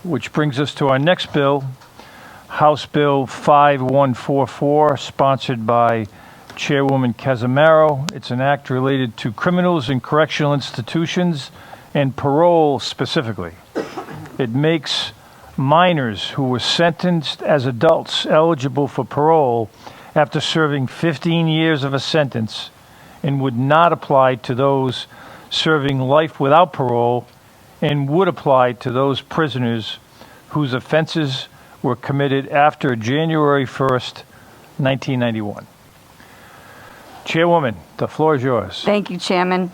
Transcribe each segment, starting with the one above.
Which brings us to our next bill, House Bill 5144, sponsored by Chairwoman Casimiro. It's an act related to criminals in correctional institutions and parole specifically. It makes minors who were sentenced as adults eligible for parole after serving 15 years of a sentence, and would not apply to those serving life without parole, and would apply to those prisoners whose offenses were committed after January 1st, 1991. Chairwoman, the floor is yours. Thank you, Chairman.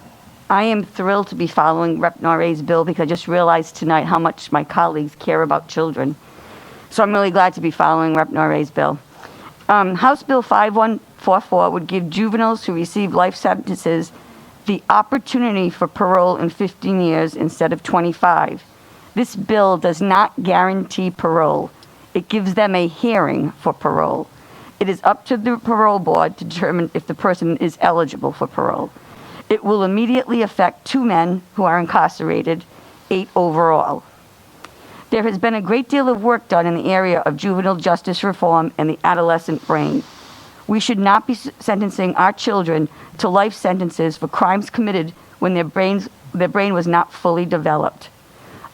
I am thrilled to be following Rep. Noret's bill because I just realized tonight how much my colleagues care about children. So I'm really glad to be following Rep. Noret's bill. House Bill 5144 would give juveniles who receive life sentences the opportunity for parole in 15 years instead of 25. This bill does not guarantee parole. It gives them a hearing for parole. It is up to the parole board to determine if the person is eligible for parole. It will immediately affect 2 men who are incarcerated, 8 overall. There has been a great deal of work done in the area of juvenile justice reform and the adolescent brain. We should not be sentencing our children to life sentences for crimes committed when their brain was not fully developed.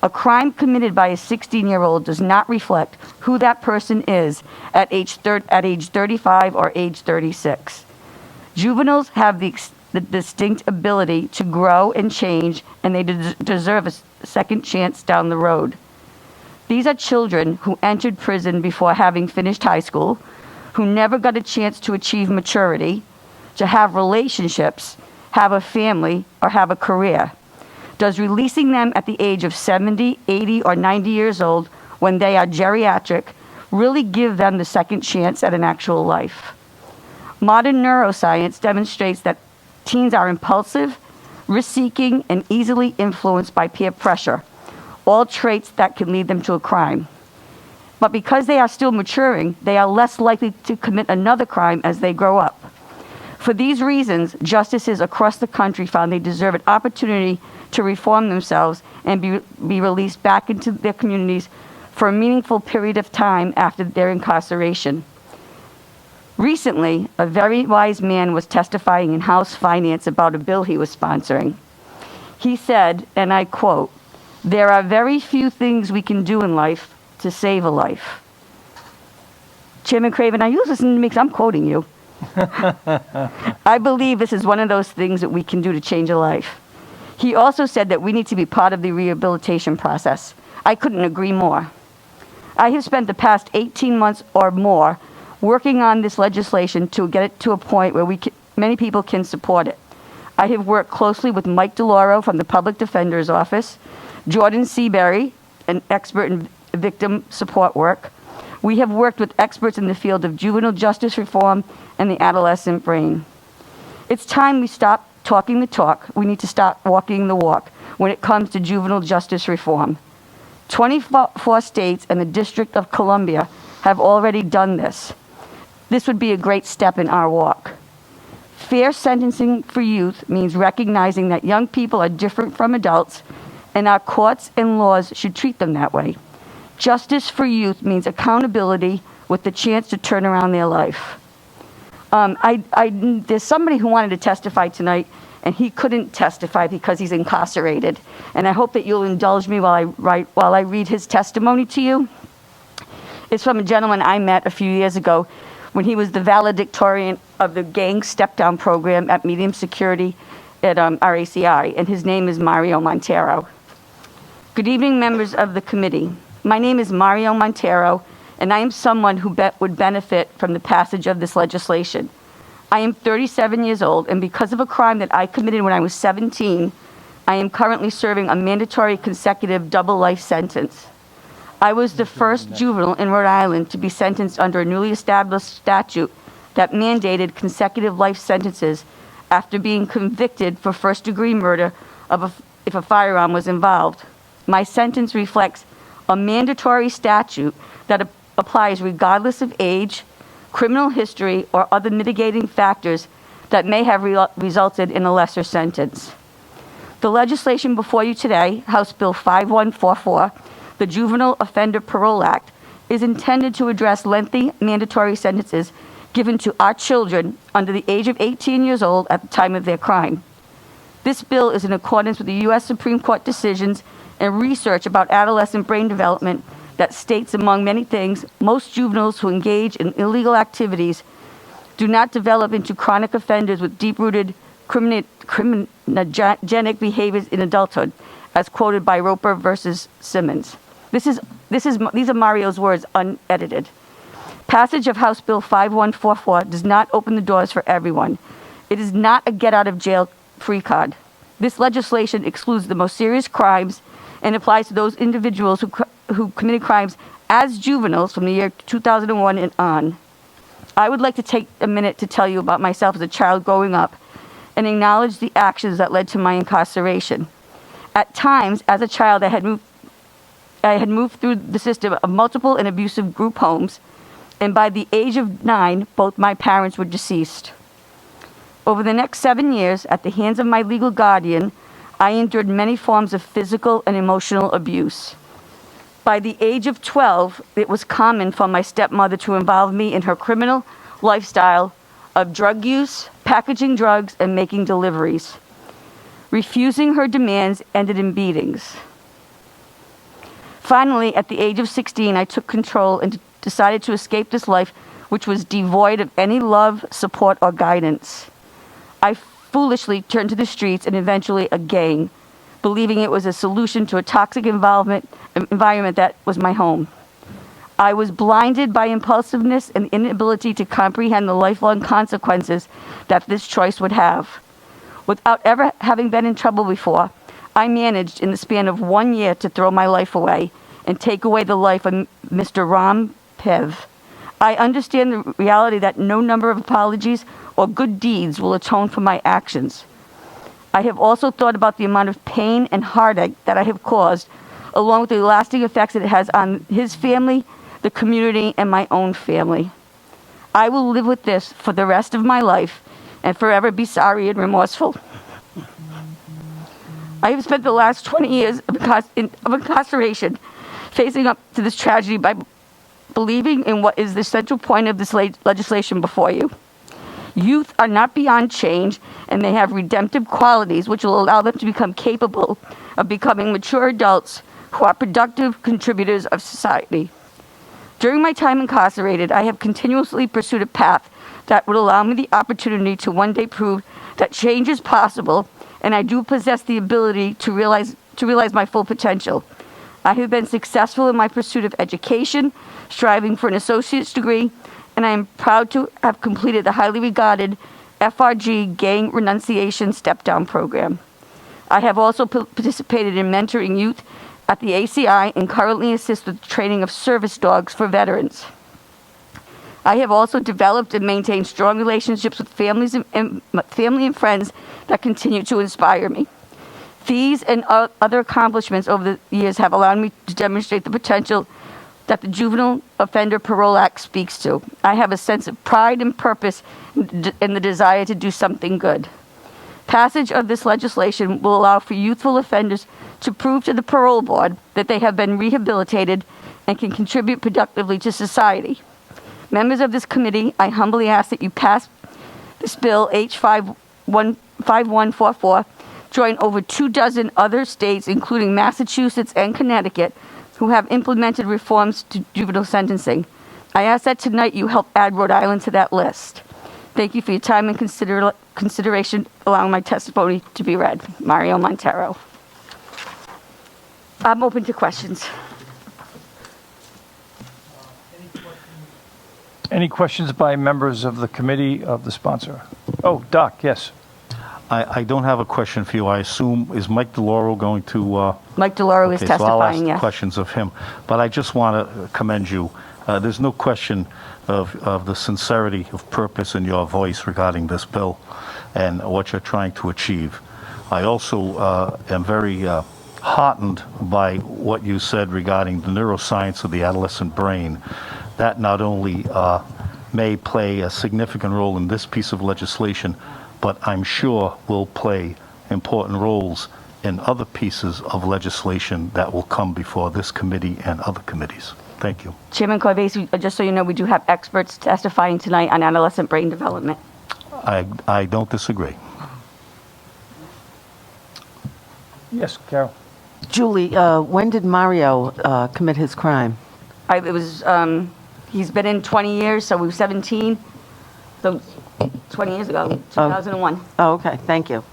A crime committed by a 16-year-old does not reflect who that person is at age 35 or age 36. Juveniles have the distinct ability to grow and change, and they deserve a second chance down the road. These are children who entered prison before having finished high school, who never got a chance to achieve maturity, to have relationships, have a family, or have a career. Does releasing them at the age of 70, 80, or 90 years old, when they are geriatric, really give them the second chance at an actual life? Modern neuroscience demonstrates that teens are impulsive, risk-seeking, and easily influenced by peer pressure, all traits that can lead them to a crime. But because they are still maturing, they are less likely to commit another crime as they grow up. For these reasons, justices across the country found they deserve an opportunity to reform themselves and be released back into their communities for a meaningful period of time after their incarceration. Recently, a very wise man was testifying in House Finance about a bill he was sponsoring. He said, and I quote, "There are very few things we can do in life to save a life." Chairman Craven, are you listening to me? Because I'm quoting you. I believe this is one of those things that we can do to change a life. He also said that we need to be part of the rehabilitation process. I couldn't agree more. I have spent the past 18 months or more working on this legislation to get it to a point where many people can support it. I have worked closely with Mike DeLauro from the Public Defender's Office, Jordan Seabury, an expert in victim support work. We have worked with experts in the field of juvenile justice reform and the adolescent brain. It's time we stop talking the talk. We need to start walking the walk when it comes to juvenile justice reform. 24 states and the District of Columbia have already done this. This would be a great step in our walk. Fair sentencing for youth means recognizing that young people are different from adults, and our courts and laws should treat them that way. Justice for youth means accountability with the chance to turn around their life. There's somebody who wanted to testify tonight, and he couldn't testify because he's incarcerated. And I hope that you'll indulge me while I read his testimony to you. It's from a gentleman I met a few years ago when he was the valedictorian of the gang step-down program at medium security at RACI, and his name is Mario Montero. Good evening, members of the committee. My name is Mario Montero, and I am someone who would benefit from the passage of this legislation. I am 37 years old, and because of a crime that I committed when I was 17, I am currently serving a mandatory consecutive double life sentence. I was the first juvenile in Rhode Island to be sentenced under a newly established statute that mandated consecutive life sentences after being convicted for first-degree murder if a firearm was involved. My sentence reflects a mandatory statute that applies regardless of age, criminal history, or other mitigating factors that may have resulted in a lesser sentence. The legislation before you today, House Bill 5144, the Juvenile Offender Parole Act, is intended to address lengthy mandatory sentences given to our children under the age of 18 years old at the time of their crime. This bill is in accordance with the U.S. Supreme Court decisions and research about adolescent brain development that states, among many things, most juveniles who engage in illegal activities do not develop into chronic offenders with deep-rooted criminogenic behaviors in adulthood, as quoted by Roper versus Simmons. These are Mario's words, unedited. Passage of House Bill 5144 does not open the doors for everyone. It is not a get-out-of-jail-free card. This legislation excludes the most serious crimes and applies to those individuals who committed crimes as juveniles from the year 2001 and on. I would like to take a minute to tell you about myself as a child growing up and acknowledge the actions that led to my incarceration. At times, as a child, I had moved through the system of multiple and abusive group homes, and by the age of 9, both my parents were deceased. Over the next 7 years, at the hands of my legal guardian, I endured many forms of physical and emotional abuse. By the age of 12, it was common for my stepmother to involve me in her criminal lifestyle of drug use, packaging drugs, and making deliveries. Refusing her demands ended in beatings. Finally, at the age of 16, I took control and decided to escape this life, which was devoid of any love, support, or guidance. I foolishly turned to the streets and eventually a gang, believing it was a solution to a toxic environment that was my home. I was blinded by impulsiveness and inability to comprehend the lifelong consequences that this choice would have. Without ever having been in trouble before, I managed in the span of 1 year to throw my life away and take away the life of Mr. Ram Pev. I understand the reality that no number of apologies or good deeds will atone for my actions. I have also thought about the amount of pain and heartache that I have caused, along with the lasting effects it has on his family, the community, and my own family. I will live with this for the rest of my life and forever be sorry and remorseful. I have spent the last 20 years of incarceration facing up to this tragedy by believing in what is the central point of this legislation before you. Youth are not beyond change, and they have redemptive qualities which will allow them to become capable of becoming mature adults who are productive contributors of society. During my time incarcerated, I have continuously pursued a path that would allow me the opportunity to one day prove that change is possible, and I do possess the ability to realize my full potential. I have been successful in my pursuit of education, striving for an associate's degree, and I am proud to have completed the highly regarded FRG Gang Renunciation Step-Down Program. I have also participated in mentoring youth at the ACI and currently assist with the training of service dogs for veterans. I have also developed and maintained strong relationships with family and friends that continue to inspire me. These and other accomplishments over the years have allowed me to demonstrate the potential that the Juvenile Offender Parole Act speaks to. I have a sense of pride and purpose and the desire to do something good. Passage of this legislation will allow for youthful offenders to prove to the parole board that they have been rehabilitated and can contribute productively to society. Members of this committee, I humbly ask that you pass this bill, H5144, join over 24 other states, including Massachusetts and Connecticut, who have implemented reforms to juvenile sentencing. I ask that tonight you help add Rhode Island to that list. Thank you for your time and consideration allowing my testimony to be read. Mario Montero. I'm open to questions. Any questions by members of the committee of the sponsor? Oh, Doc, yes. I don't have a question for you. I assume, is Mike DeLauro going to... Mike DeLauro is testifying, so I'll ask yes. questions of him. But I just want to commend you. There's no question of the sincerity of purpose in your voice regarding this bill and what you're trying to achieve. I also am very heartened by what you said regarding the neuroscience of the adolescent brain. That not only may play a significant role in this piece of legislation, but I'm sure will play important roles in other pieces of legislation that will come before this committee and other committees. Thank you. Chairman Corvese, just so you know, we do have experts testifying tonight on adolescent brain development. I don't disagree. Yes, Carol. Julie, when did Mario commit his crime? He's been in 20 years, so we were 17. So 20 years ago, 2001. Oh, okay. Thank you.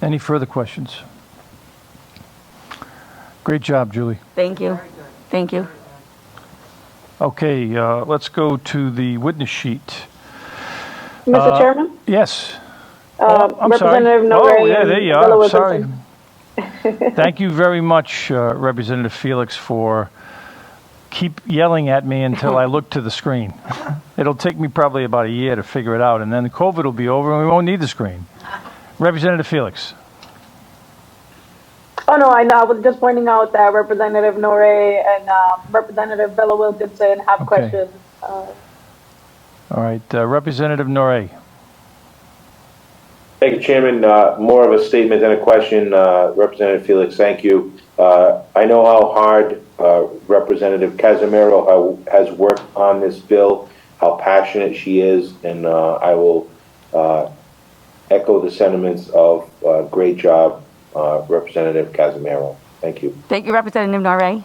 Any further questions? Great job, Julie. Thank you. Thank you. Okay, let's go to the witness sheet. Mr. Chairman? Yes. I'm sorry. Oh, Noret yeah, and there you Bella are. Sorry. Wilkinson. Thank you very much, Representative Felix, for keep yelling at me until I look to the screen. It'll take me probably about a year to figure it out, and then the COVID will be over and we won't need the screen. Representative Felix. Oh, no, I know. I was just pointing out that Representative Noret and Representative Bella Wilkinson have questions. All right, Representative Noret. Thank you, Chairman. More of a statement than a question. Representative Felix, thank you. I know how hard Representative Casimiro has worked on this bill, how passionate she is, and I will echo the sentiments of great job, Representative Casimiro. Thank you. Thank you, Representative Noret.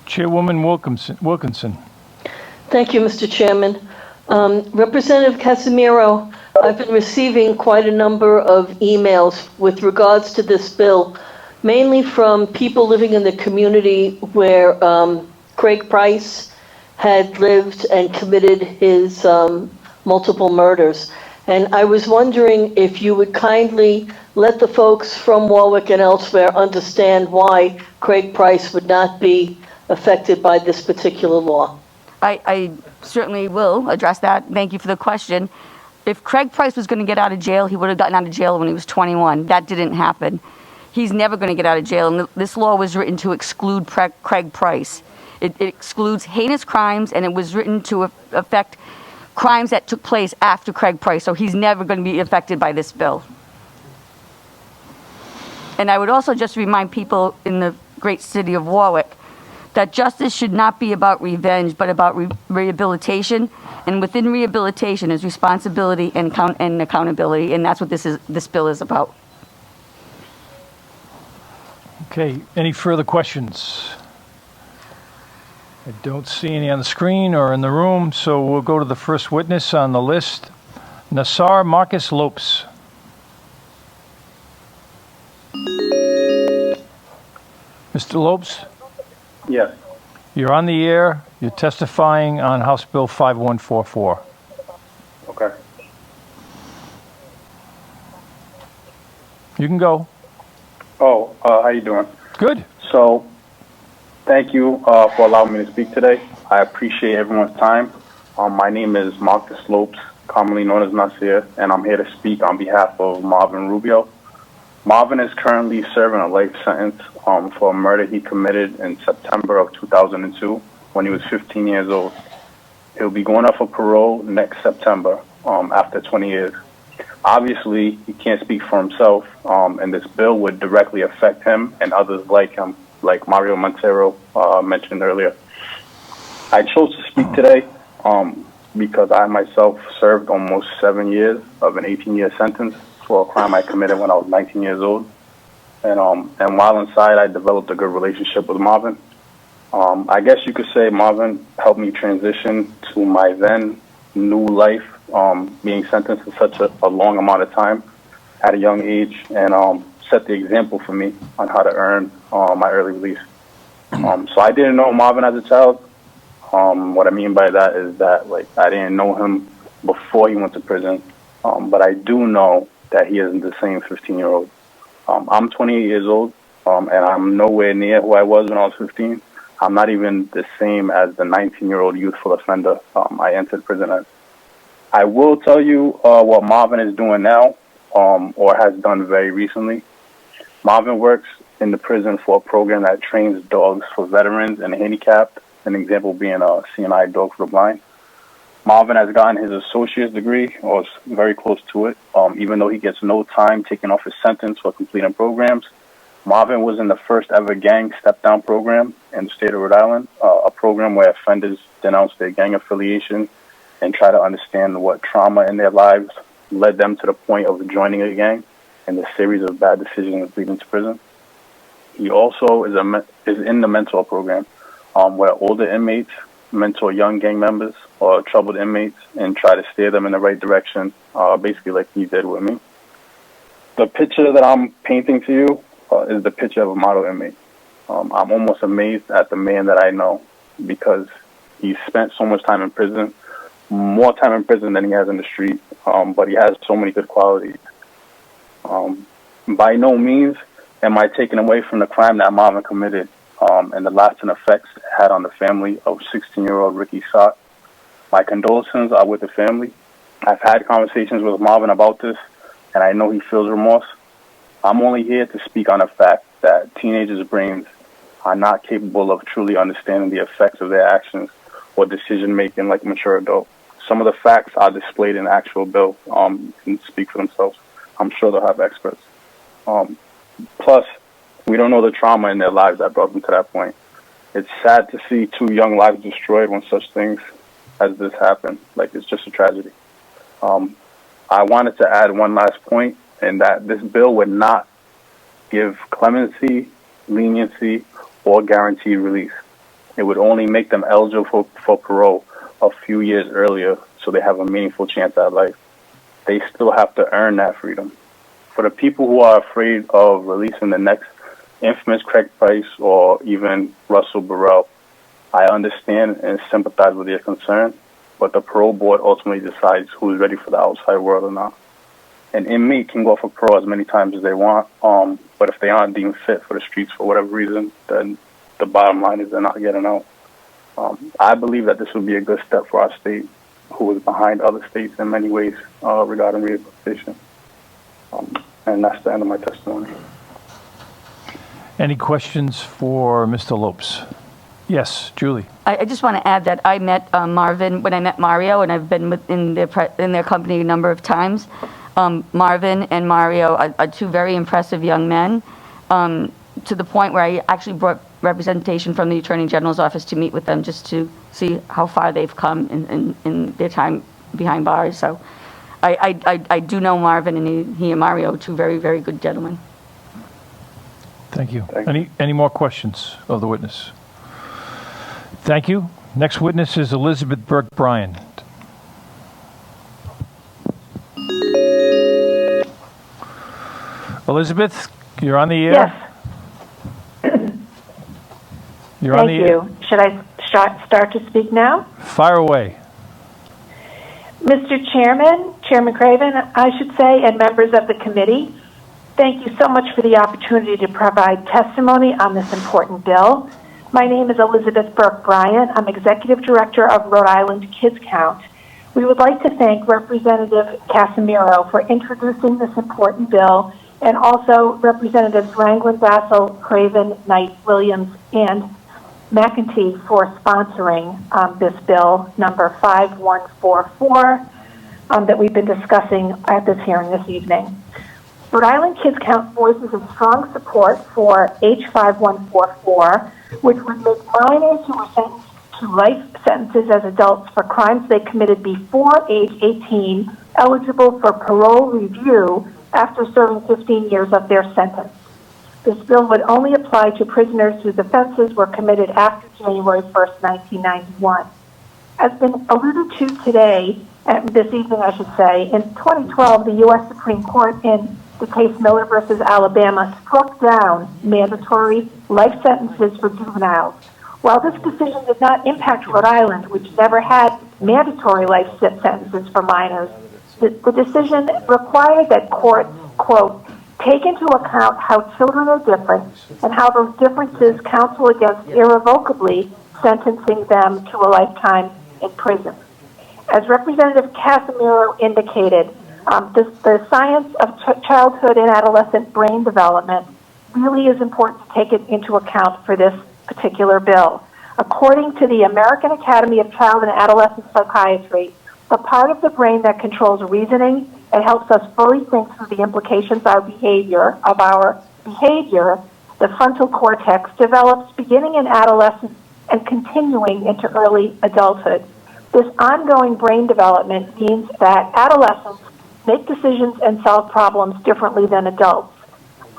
Chairwoman Wilkinson. Thank you, Mr. Chairman. Representative Casimiro, I've been receiving quite a number of emails with regards to this bill, mainly from people living in the community where Craig Price had lived and committed his multiple murders. And I was wondering if you would kindly let the folks from Warwick and elsewhere understand why Craig Price would not be affected by this particular law. I certainly will address that. Thank you for the question. If Craig Price was going to get out of jail, he would have gotten out of jail when he was 21. That didn't happen. He's never going to get out of jail. And this law was written to exclude Craig Price. It excludes heinous crimes, and it was written to affect crimes that took place after Craig Price. So he's never going to be affected by this bill. And I would also just remind people in the great city of Warwick that justice should not be about revenge, but about rehabilitation. And within rehabilitation is responsibility and accountability, and that's what this bill is about. Okay, any further questions? I don't see any on the screen or in the room, so we'll go to the first witness on the list, Nassar Marcus Lopes. Mr. Lopes? Yes. You're on the air. You're testifying on House Bill 5144. Okay. You can go. Oh, how you doing? Good. So, thank you for allowing me to speak today. I appreciate everyone's time. My name is Marcus Lopes, commonly known as Nasir, and I'm here to speak on behalf of Marvin Rubio. Marvin is currently serving a life sentence for a murder he committed in September of 2002 when he was 15 years old. He'll be going up for parole next September after 20 years. Obviously, he can't speak for himself, and this bill would directly affect him and others like him, like Mario Montero mentioned earlier. I chose to speak today because I myself served almost 7 years of an 18-year sentence for a crime I committed when I was 19 years old. And while inside, I developed a good relationship with Marvin. I guess you could say Marvin helped me transition to my then new life, being sentenced to such a long amount of time at a young age, and set the example for me on how to earn my early release. So I didn't know Marvin as a child. What I mean by that is that I didn't know him before he went to prison, but I do know that he isn't the same 15-year-old. I'm 28 years old, and I'm nowhere near who I was when I was 15. I'm not even the same as the 19-year-old youthful offender I entered prison as. I will tell you what Marvin is doing now, or has done very recently. Marvin works in the prison for a program that trains dogs for veterans and handicapped, an example being a CNI dog for the blind. Marvin has gotten his associate's degree, or is very close to it, even though he gets no time taken off his sentence for completing programs. Marvin was in the first ever gang step-down program in the state of Rhode Island, a program where offenders denounce their gang affiliation and try to understand what trauma in their lives led them to the point of joining a gang and the series of bad decisions leading to prison. He also is in the mentor program, where older inmates mentor young gang members or troubled inmates and try to steer them in the right direction, basically like he did with me. The picture that I'm painting to you is the picture of a model inmate. I'm almost amazed at the man that I know because he spent so much time in prison, more time in prison than he has in the street, but he has so many good qualities. By no means am I taking away from the crime that Marvin committed and the lasting effects it had on the family of 16-year-old Ricky Sock. My condolences are with the family. I've had conversations with Marvin about this, and I know he feels remorse. I'm only here to speak on the fact that teenagers' brains are not capable of truly understanding the effects of their actions or decision-making like mature adults. Some of the facts are displayed in the actual bill and speak for themselves. I'm sure they'll have experts. Plus, we don't know the trauma in their lives that brought them to that point. It's sad to see 2 young lives destroyed when such things as this happen. Like, it's just a tragedy. I wanted to add one last point, in that this bill would not give clemency, leniency, or guaranteed release. It would only make them eligible for parole a few years earlier so they have a meaningful chance at life. They still have to earn that freedom. For the people who are afraid of releasing the next infamous Craig Price or even Russell Burrell, I understand and sympathize with their concern, but the parole board ultimately decides who is ready for the outside world or not. An inmate can go for parole as many times as they want, but if they aren't deemed fit for the streets for whatever reason, then the bottom line is they're not getting out. I believe that this would be a good step for our state, who is behind other states in many ways regarding rehabilitation. And that's the end of my testimony. Any questions for Mr. Lopes? Yes, Julie. I just want to add that I met Marvin when I met Mario, and I've been in their company a number of times. Marvin and Mario are 2 very impressive young men, to the point where I actually brought representation from the Attorney General's office to meet with them just to see how far they've come in their time behind bars. So I do know Marvin, and he and Mario, 2 very, very good gentlemen. Thank you. Any more questions of the witness? Thank you. Next witness is Elizabeth Burke Bryan. Elizabeth, you're on the air. Yes. You're on the air. Thank you. Should I start to speak now? Fire away. Mr. Chairman, Chairman Craven, I should say, and members of the committee, thank you so much for the opportunity to provide testimony on this important bill. My name is Elizabeth Burke Bryan. I'm Executive Director of Rhode Island Kids Count. We would like to thank Representative Casimiro for introducing this important bill, and also Representatives Ranglin, Bassel, Craven, Knight, Williams, and McEntee for sponsoring this bill, number 5144, that we've been discussing at this hearing this evening. Rhode Island Kids Count voices a strong support for H5144, which would make minors who were sentenced to life sentences as adults for crimes they committed before age 18 eligible for parole review after serving 15 years of their sentence. This bill would only apply to prisoners whose offenses were committed after January 1st, 1991. As been alluded to today, this evening I should say, in 2012, the U.S. Supreme Court in the case Miller versus Alabama struck down mandatory life sentences for juveniles. While this decision did not impact Rhode Island, which never had mandatory life sentences for minors, the decision required that courts, quote, take into account how children are different and how those differences counsel against irrevocably sentencing them to a lifetime in prison. As Representative Casimiro indicated, the science of childhood and adolescent brain development really is important to take it into account for this particular bill. According to the American Academy of Child and Adolescent Psychiatry, the part of the brain that controls reasoning. It helps us fully think through the implications of our behavior. The frontal cortex develops beginning in adolescence and continuing into early adulthood. This ongoing brain development means that adolescents make decisions and solve problems differently than adults.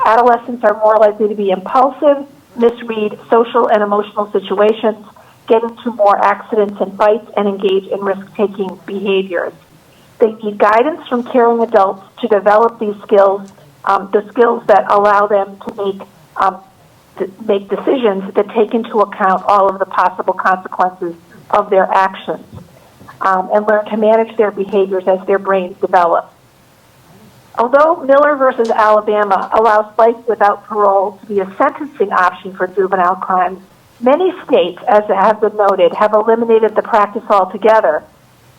Adolescents are more likely to be impulsive, misread social and emotional situations, get into more accidents and fights, and engage in risk-taking behaviors. They need guidance from caring adults to develop these skills, the skills that allow them to make decisions that take into account all of the possible consequences of their actions, and learn to manage their behaviors as their brains develop. Although Miller versus Alabama allows life without parole to be a sentencing option for juvenile crimes, many states, as have been noted, have eliminated the practice altogether.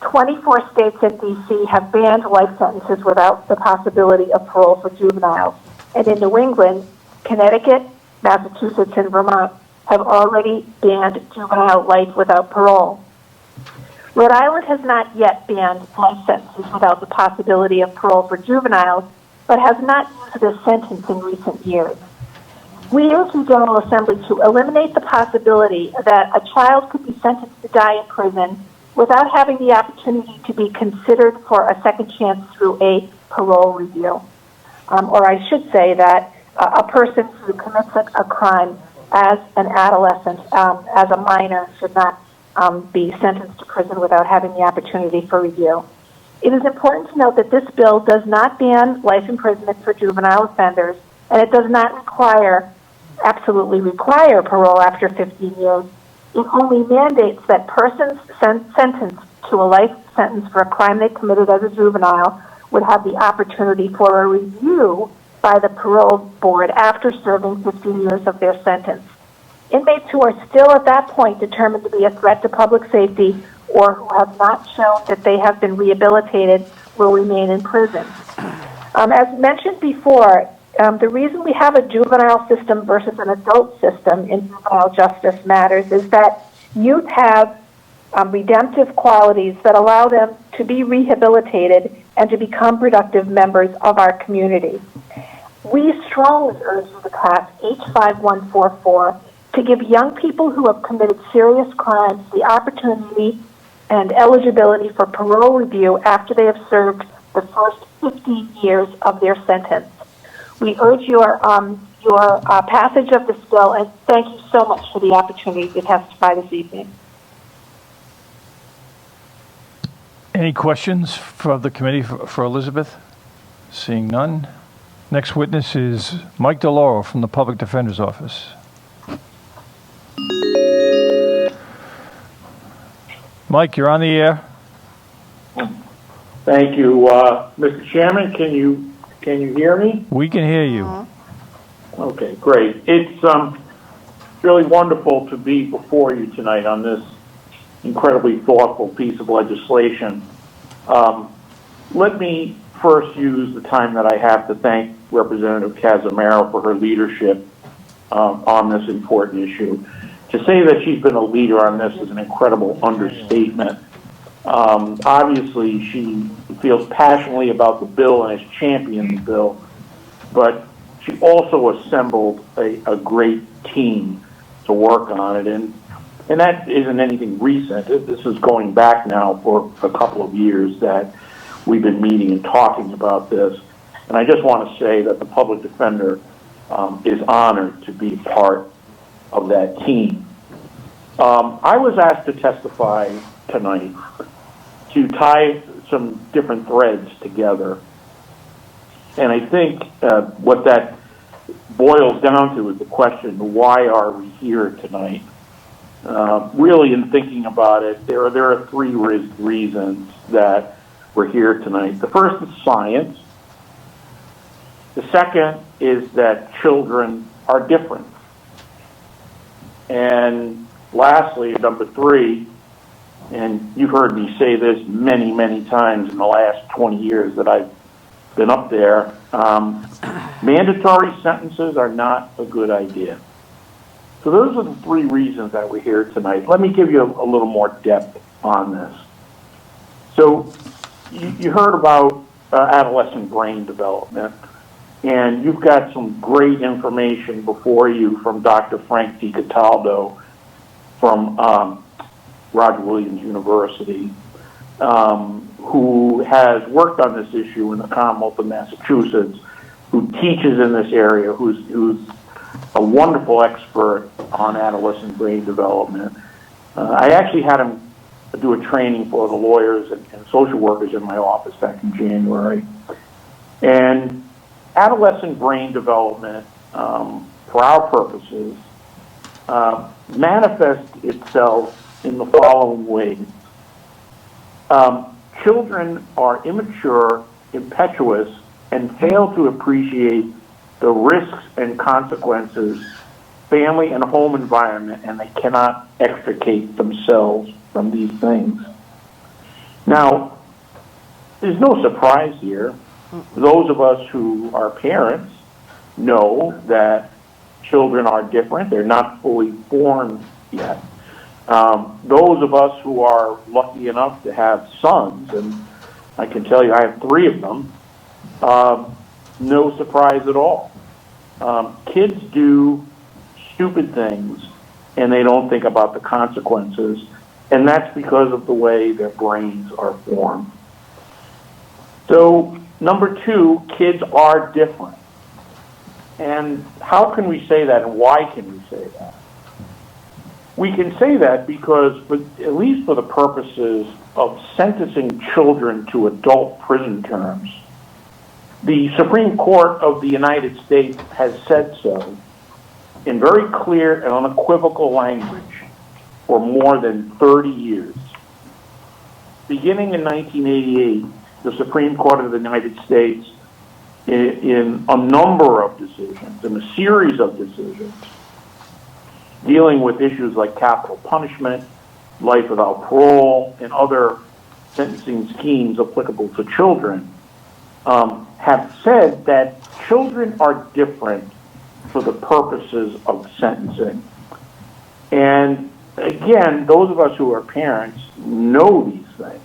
24 states and D.C. have banned life sentences without the possibility of parole for juveniles. And in New England, Connecticut, Massachusetts, and Vermont have already banned juvenile life without parole. Rhode Island has not yet banned life sentences without the possibility of parole for juveniles, but has not used this sentence in recent years. We urge the General Assembly to eliminate the possibility that a child could be sentenced to die in prison without having the opportunity to be considered for a second chance through a parole review. Or I should say that a person who commits a crime as an adolescent, as a minor, should not be sentenced to prison without having the opportunity for review. It is important to note that this bill does not ban life imprisonment for juvenile offenders, and it does not absolutely require parole after 15 years. It only mandates that persons sentenced to a life sentence for a crime they committed as a juvenile would have the opportunity for a review by the parole board after serving 15 years of their sentence. Inmates who are still at that point determined to be a threat to public safety or who have not shown that they have been rehabilitated will remain in prison. As mentioned before, the reason we have a juvenile system versus an adult system in juvenile justice matters is that youth have redemptive qualities that allow them to be rehabilitated and to become productive members of our community. We strongly urge you to pass H5144 to give young people who have committed serious crimes the opportunity and eligibility for parole review after they have served the first 15 years of their sentence. We urge your passage of this bill, and thank you so much for the opportunity to testify this evening. Any questions for the committee for Elizabeth? Seeing none. Next witness is Mike DeLauro from the Public Defender's Office. Mike, you're on the air. Thank you, Mr. Chairman. Can you hear me? We can hear you. Okay, great. It's really wonderful to be before you tonight on this incredibly thoughtful piece of legislation. Let me first use the time that I have to thank Representative Casimiro for her leadership on this important issue. To say that she's been a leader on this is an incredible understatement. Obviously, she feels passionately about the bill and has championed the bill, but she also assembled a great team to work on it, and that isn't anything recent. This is going back now for a couple of years that we've been meeting and talking about this, and I just want to say that the public defender is honored to be part of that team. I was asked to testify tonight to tie some different threads together. And I think what that boils down to is the question, why are we here tonight? Really, in thinking about it, there are three reasons that we're here tonight. The first is science. The second is that children are different. And lastly, number three, and you've heard me say this many, many times in the last 20 years that I've been up there, mandatory sentences are not a good idea. So those are the three reasons that we're here tonight. Let me give you a little more depth on this. So you heard about adolescent brain development, and you've got some great information before you from Dr. Frank DiCataldo from Roger Williams University, who has worked on this issue in the Commonwealth of Massachusetts, who teaches in this area, who's a wonderful expert on adolescent brain development. I actually had him do a training for the lawyers and social workers in my office back in January. And adolescent brain development, for our purposes, manifests itself in the following ways. Children are immature, impetuous, and fail to appreciate the risks and consequences family and home environment, and they cannot extricate themselves from these things. Now, there's no surprise here. Those of us who are parents know that children are different. They're not fully formed yet. Those of us who are lucky enough to have sons, and I can tell you I have 3 of them, no surprise at all. Kids do stupid things, and they don't think about the consequences, and that's because of the way their brains are formed. So, number 2, kids are different. And how can we say that, and why can we say that? We can say that because, at least for the purposes of sentencing children to adult prison terms, the Supreme Court of the United States has said so in very clear and unequivocal language for more than 30 years. Beginning in 1988, the Supreme Court of the United States, in a number of decisions, in a series of decisions, dealing with issues like capital punishment, life without parole, and other sentencing schemes applicable to children, have said that children are different for the purposes of sentencing. And again, those of us who are parents know these things.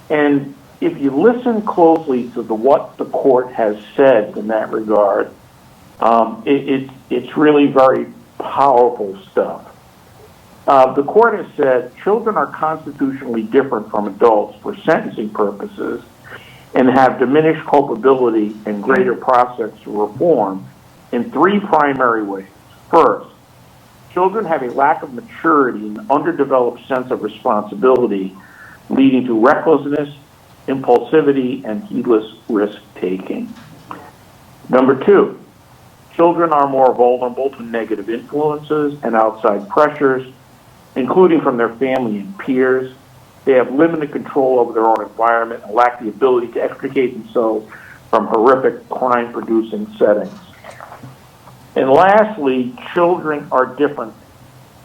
And if you listen closely to what the court has said in that regard, it's really very powerful stuff. The court has said children are constitutionally different from adults for sentencing purposes and have diminished culpability and greater prospects for reform in 3 primary ways. First, children have a lack of maturity and underdeveloped sense of responsibility, leading to recklessness, impulsivity, and heedless risk-taking. Number 2, children are more vulnerable to negative influences and outside pressures, including from their family and peers. They have limited control over their own environment and lack the ability to extricate themselves from horrific crime-producing settings. And lastly, children are different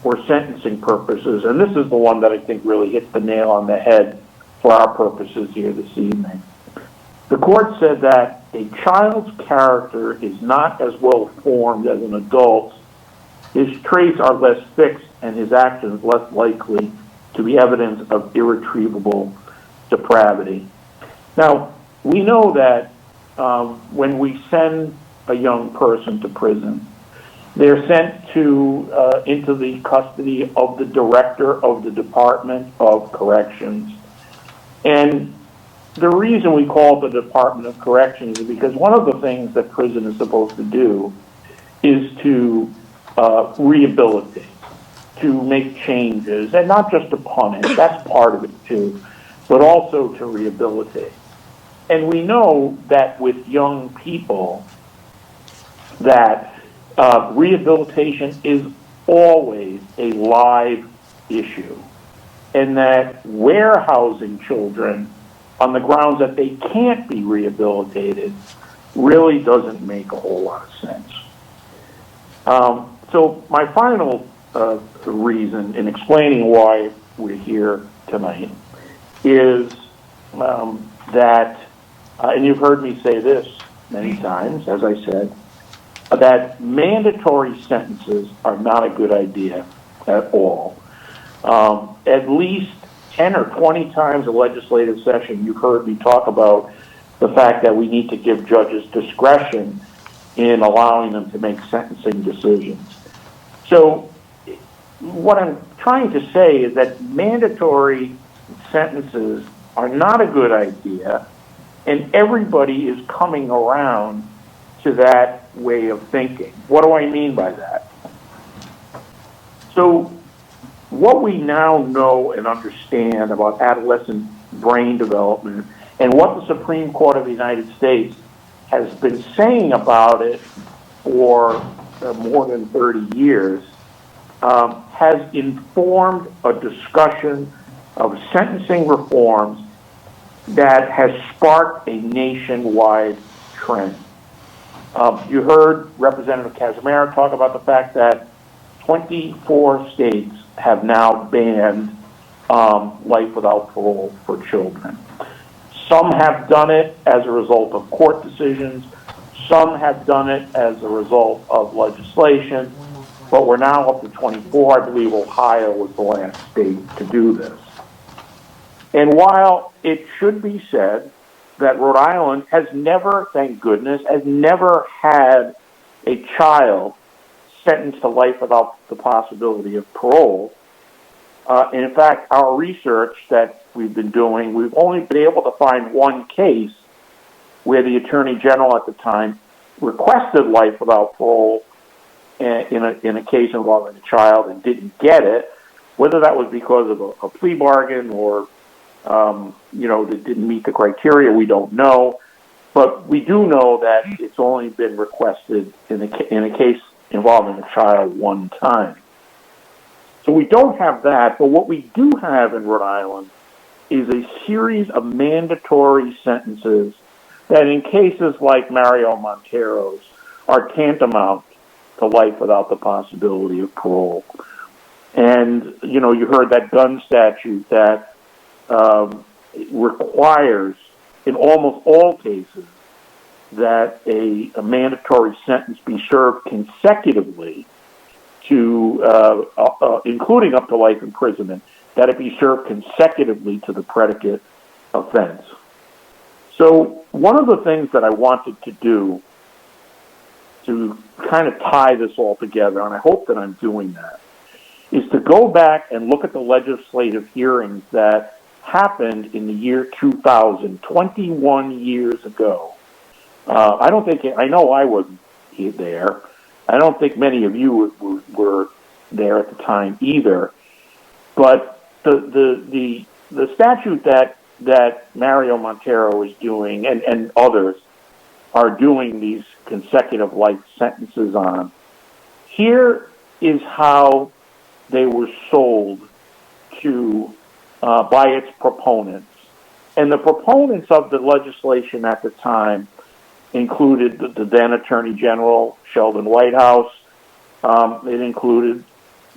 for sentencing purposes, and this is the one that I think really hits the nail on the head for our purposes here this evening. The court said that a child's character is not as well formed as an adult's. His traits are less fixed and his actions less likely to be evidence of irretrievable depravity. Now, we know that when we send a young person to prison, they're sent to into the custody of the director of the Department of Corrections. And the reason we call it the Department of Corrections is because one of the things that prison is supposed to do is to rehabilitate, to make changes, and not just to punish, that's part of it too, but also to rehabilitate. And we know that with young people that rehabilitation is always a live issue, and that warehousing children on the grounds that they can't be rehabilitated really doesn't make a whole lot of sense. So my final reason in explaining why we're here tonight is that, and you've heard me say this many times, as I said, that mandatory sentences are not a good idea at all. At least 10 or 20 times a legislative session, you've heard me talk about the fact that we need to give judges discretion in allowing them to make sentencing decisions. So what I'm trying to say is that mandatory sentences are not a good idea, and everybody is coming around to that way of thinking. What do I mean by that? So what we now know and understand about adolescent brain development and what the Supreme Court of the United States has been saying about it for more than 30 years has informed a discussion of sentencing reforms that has sparked a nationwide trend. You heard Representative Casimiro talk about the fact that 24 states have now banned life without parole for children. Some have done it as a result of court decisions. Some have done it as a result of legislation. But we're now up to 24. I believe Ohio was the last state to do this. And while it should be said that Rhode Island has never, thank goodness, has never had a child sentenced to life without the possibility of parole, and in fact, our research that we've been doing, we've only been able to find one case where the Attorney General at the time requested life without parole in a case involving a child and didn't get it, whether that was because of a plea bargain or that didn't meet the criteria, we don't know. But we do know that it's only been requested in a case involving a child one time. So we don't have that, but what we do have in Rhode Island is a series of mandatory sentences that in cases like Mario Montero's are tantamount to life without the possibility of parole. And, you heard that gun statute that requires, in almost all cases, that a mandatory sentence be served consecutively to, including up to life imprisonment, that it be served consecutively to the predicate offense. So one of the things that I wanted to do to kind of tie this all together, and I hope that I'm doing that, is to go back and look at the legislative hearings that happened in the year 2000, 21 years ago. I know I wasn't there. I don't think many of you were there at the time either. But the statute that Mario Montero is doing and others are doing these consecutive life sentences on, here is how they were sold to by its proponents. And the proponents of the legislation at the time included the then Attorney General, Sheldon Whitehouse. It included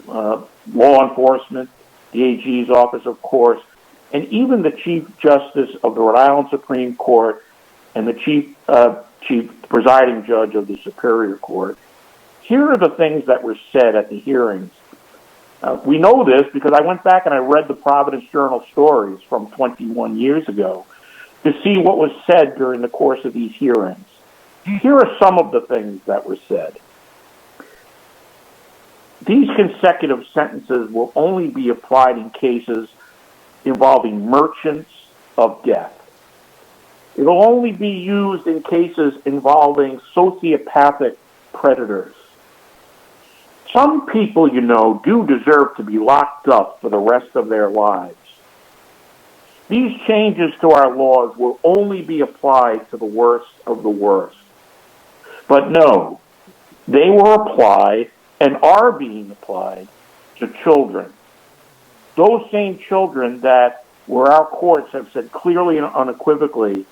law enforcement, the AG's office, of course, and even the Chief Justice of the Rhode Island Supreme Court and the Chief Presiding Judge of the Superior Court. Here are the things that were said at the hearings. We know this because I went back and I read the Providence Journal stories from 21 years ago to see what was said during the course of these hearings. Here are some of the things that were said. These consecutive sentences will only be applied in cases involving merchants of death. It will only be used in cases involving sociopathic predators. Some people, do deserve to be locked up for the rest of their lives. These changes to our laws will only be applied to the worst of the worst. But no, they were applied and are being applied to children. Those same children that, where our courts have said clearly and unequivocally,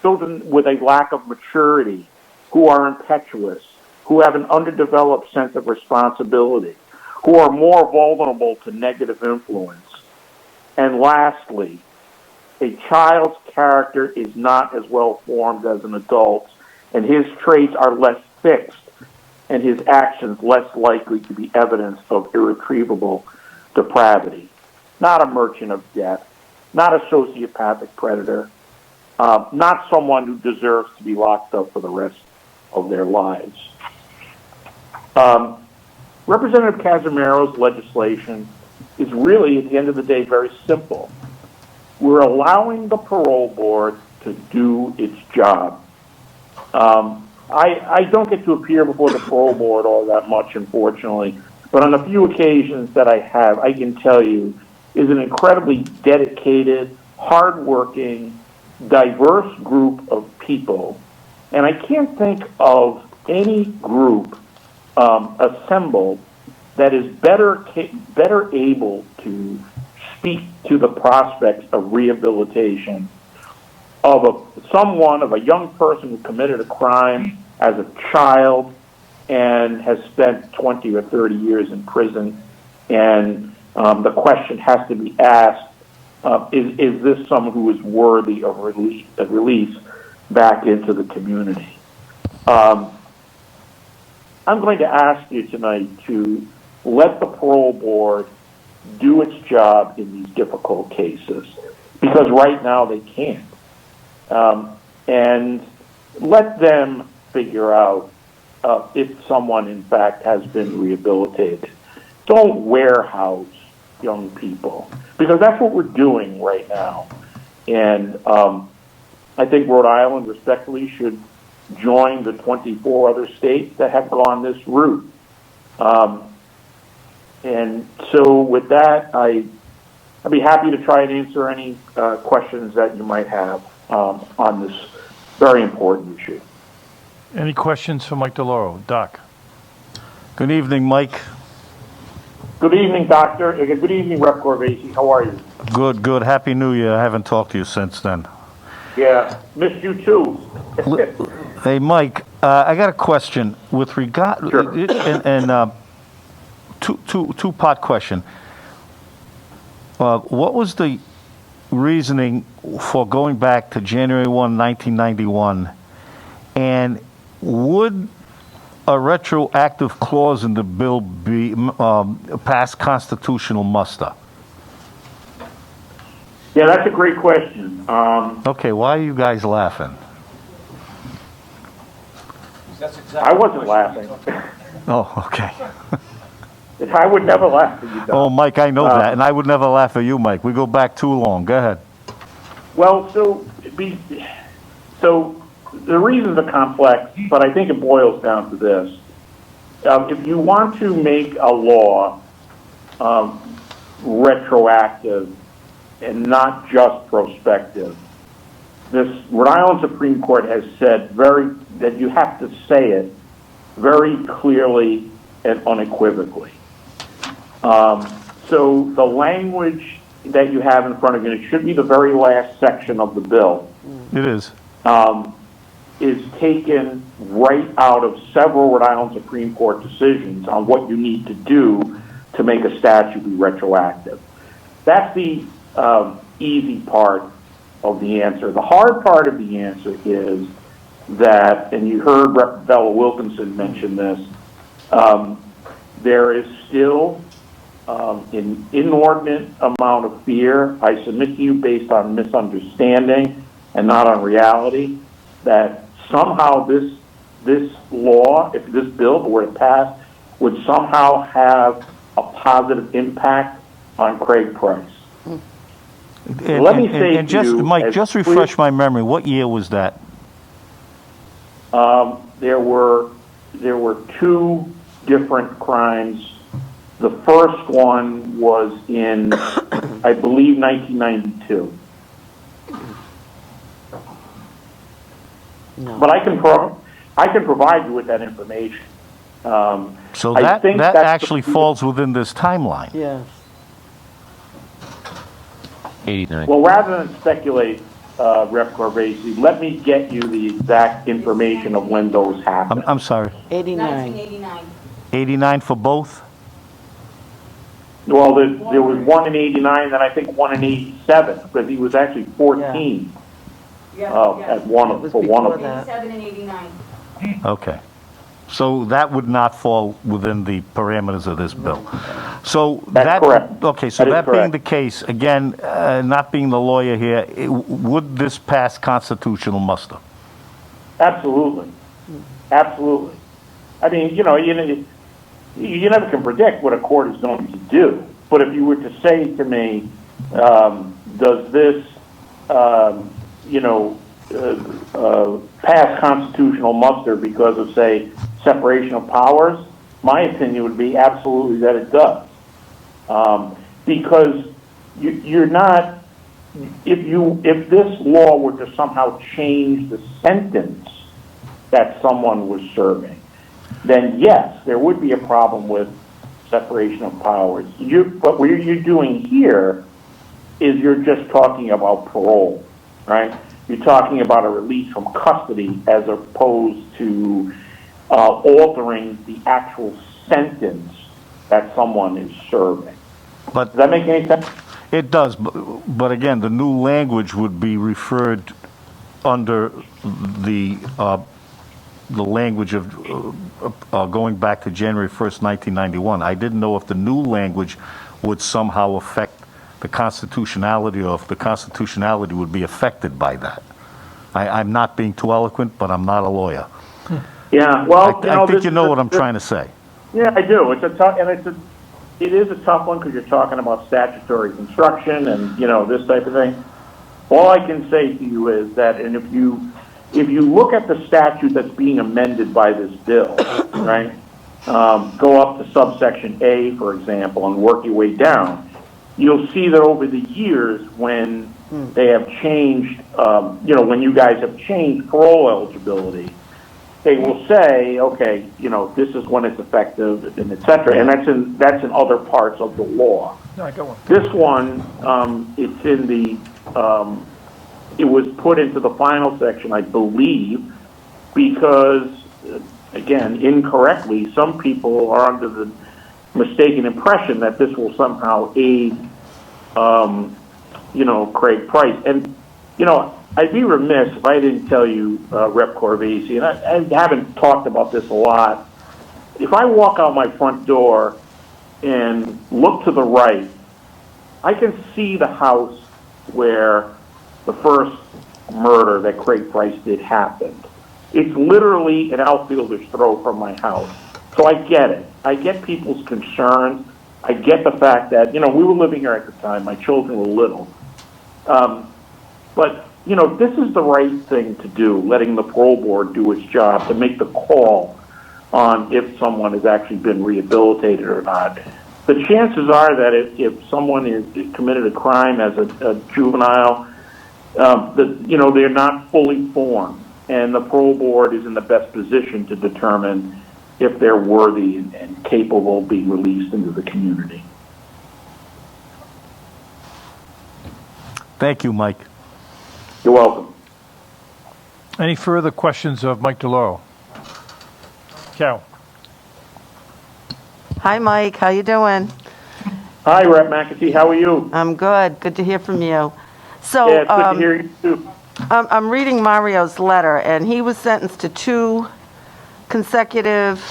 children with a lack of maturity, who are impetuous, who have an underdeveloped sense of responsibility, who are more vulnerable to negative influence. And lastly, a child's character is not as well formed as an adult's, and his traits are less fixed, and his actions less likely to be evidence of irretrievable depravity. not a merchant of death, not a sociopathic predator, not someone who deserves to be locked up for the rest of their lives. Representative Casimiro's legislation is really, at the end of the day, very simple. We're allowing the parole board to do its job. I don't get to appear before the parole board all that much, unfortunately, but on a few occasions that I have, I can tell you, is an incredibly dedicated, hardworking, diverse group of people. And I can't think of any group assembled that is better able to speak to the prospects of rehabilitation of a young person who committed a crime as a child and has spent 20 or 30 years in prison. And the question has to be asked, is this someone who is worthy of release back into the community? I'm going to ask you tonight to let the parole board do its job in these difficult cases, because right now they can't. And let them figure out if someone, in fact, has been rehabilitated. Don't warehouse young people, because that's what we're doing right now. And I think Rhode Island, respectfully, should join the 24 other states that have gone this route. And so with that, I'd be happy to try and answer any questions that you might have on this very important issue. Any questions for Mike DeLauro? Doc. Good evening, Mike. Good evening, Doctor. Good evening, Rep. Corvese. How are you? Good, good. Happy New Year. I haven't talked to you since then. Yeah, missed you too. Hey, Mike, I got a question with regard, Sure. and two-part question. What was the reasoning for going back to January 1, 1991, and would a retroactive clause in the bill be past constitutional muster? Yeah, that's a great question. Okay, why are you guys laughing? I wasn't laughing. Oh, okay. I would never laugh at you, Doc. Oh, Mike, I know that, and I would never laugh at you, Mike. We go back too long. Go ahead. Well, so the reasons are complex, but I think it boils down to this. If you want to make a law retroactive and not just prospective, this Rhode Island Supreme Court has said that you have to say it very clearly and unequivocally. So the language that you have in front of you, it should be the very last section of the bill. It is. Is taken right out of several Rhode Island Supreme Court decisions on what you need to do to make a statute be retroactive. That's the easy part of the answer. The hard part of the answer is that, and you heard Rep. Bella Wilkinson mention this, there is still an inordinate amount of fear, I submit to you based on misunderstanding and not on reality, that somehow this law, if this bill were to pass, would somehow have a positive impact on Craig Price. Let me say to you, Mike, just refresh my memory. What year was that? There were two different crimes. The first one was in, I believe, 1992. No. But I can provide you with that information. So that actually falls within this timeline. Yes. 89. Well, rather than speculate, Rep. Corvese, let me get you the exact information of when those happened. I'm sorry. 89. 1989. 89 for both? Well, there was one in 89, and I think one in 87, because he was actually 14 Yeah. at one It was for one of before them. that. 87 and 89. Okay. So that would not fall within the parameters of this bill. So That's correct. Okay, so That is that being correct. the case, again, not being the lawyer here, would this pass constitutional muster? Absolutely. Absolutely. I mean, you never can predict what a court is going to do. But if you were to say to me, does this, pass constitutional muster because of, say, separation of powers, my opinion would be absolutely that it does. Because you're not, if this law were to somehow change the sentence that someone was serving, then yes, there would be a problem with separation of powers. But what you're doing here is you're just talking about parole, right? You're talking about a release from custody as opposed to altering the actual sentence that someone is serving. But Does that make any sense? it does, but again, the new language would be referred under the language of going back to January 1st, 1991. I didn't know if the new language would somehow affect the constitutionality, or if the constitutionality would be affected by that. I'm not being too eloquent, but I'm not a lawyer. Yeah, well, I think you know what I'm trying to say. Yeah, I do. It's a tough, and it is a tough one because you're talking about statutory construction and this type of thing. All I can say to you is that, and if you look at the statute that's being amended by this bill, right? Go up to subsection A, for example, and work your way down. You'll see that over the years when they have changed, when you guys have changed parole eligibility, they will say, okay, this is when it's effective, and et cetera. And that's in other parts of the law. No, I got one. This one, it's in the, it was put into the final section, I believe, because, again, incorrectly, some people are under the mistaken impression that this will somehow aid, Craig Price. And, I'd be remiss if I didn't tell you, Rep. Corvese, and I haven't talked about this a lot. If I walk out my front door and look to the right, I can see the house where the first murder that Craig Price did happened. It's literally an outfielder's throw from my house. So I get it. I get people's concerns. I get the fact that, we were living here at the time. My children were little. But, this is the right thing to do, letting the parole board do its job to make the call on if someone has actually been rehabilitated or not. The chances are that if someone is committed a crime as a juvenile, they're not fully formed, and the parole board is in the best position to determine if they're worthy and capable of being released into the community. Thank you, Mike. You're welcome. Any further questions of Mike DeLauro? Cal? Hi, Mike. How you doing? Hi, Rep. McEntee. How are you? I'm good. Good to hear from you. So, Yeah, it's good to hear you, too. I'm reading Mario's letter, and he was sentenced to 2 consecutive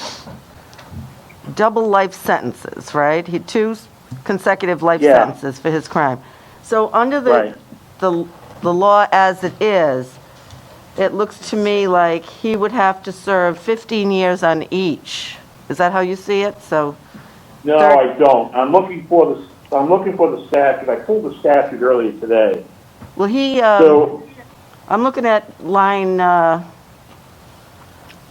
double life sentences, right? He 2 consecutive life sentences for his crime. So under the law as it is, it looks to me like he would have to serve 15 years on each. Is that how you see it? So No, I don't. I'm looking for the statute. I pulled the statute earlier today. Well, I'm looking at line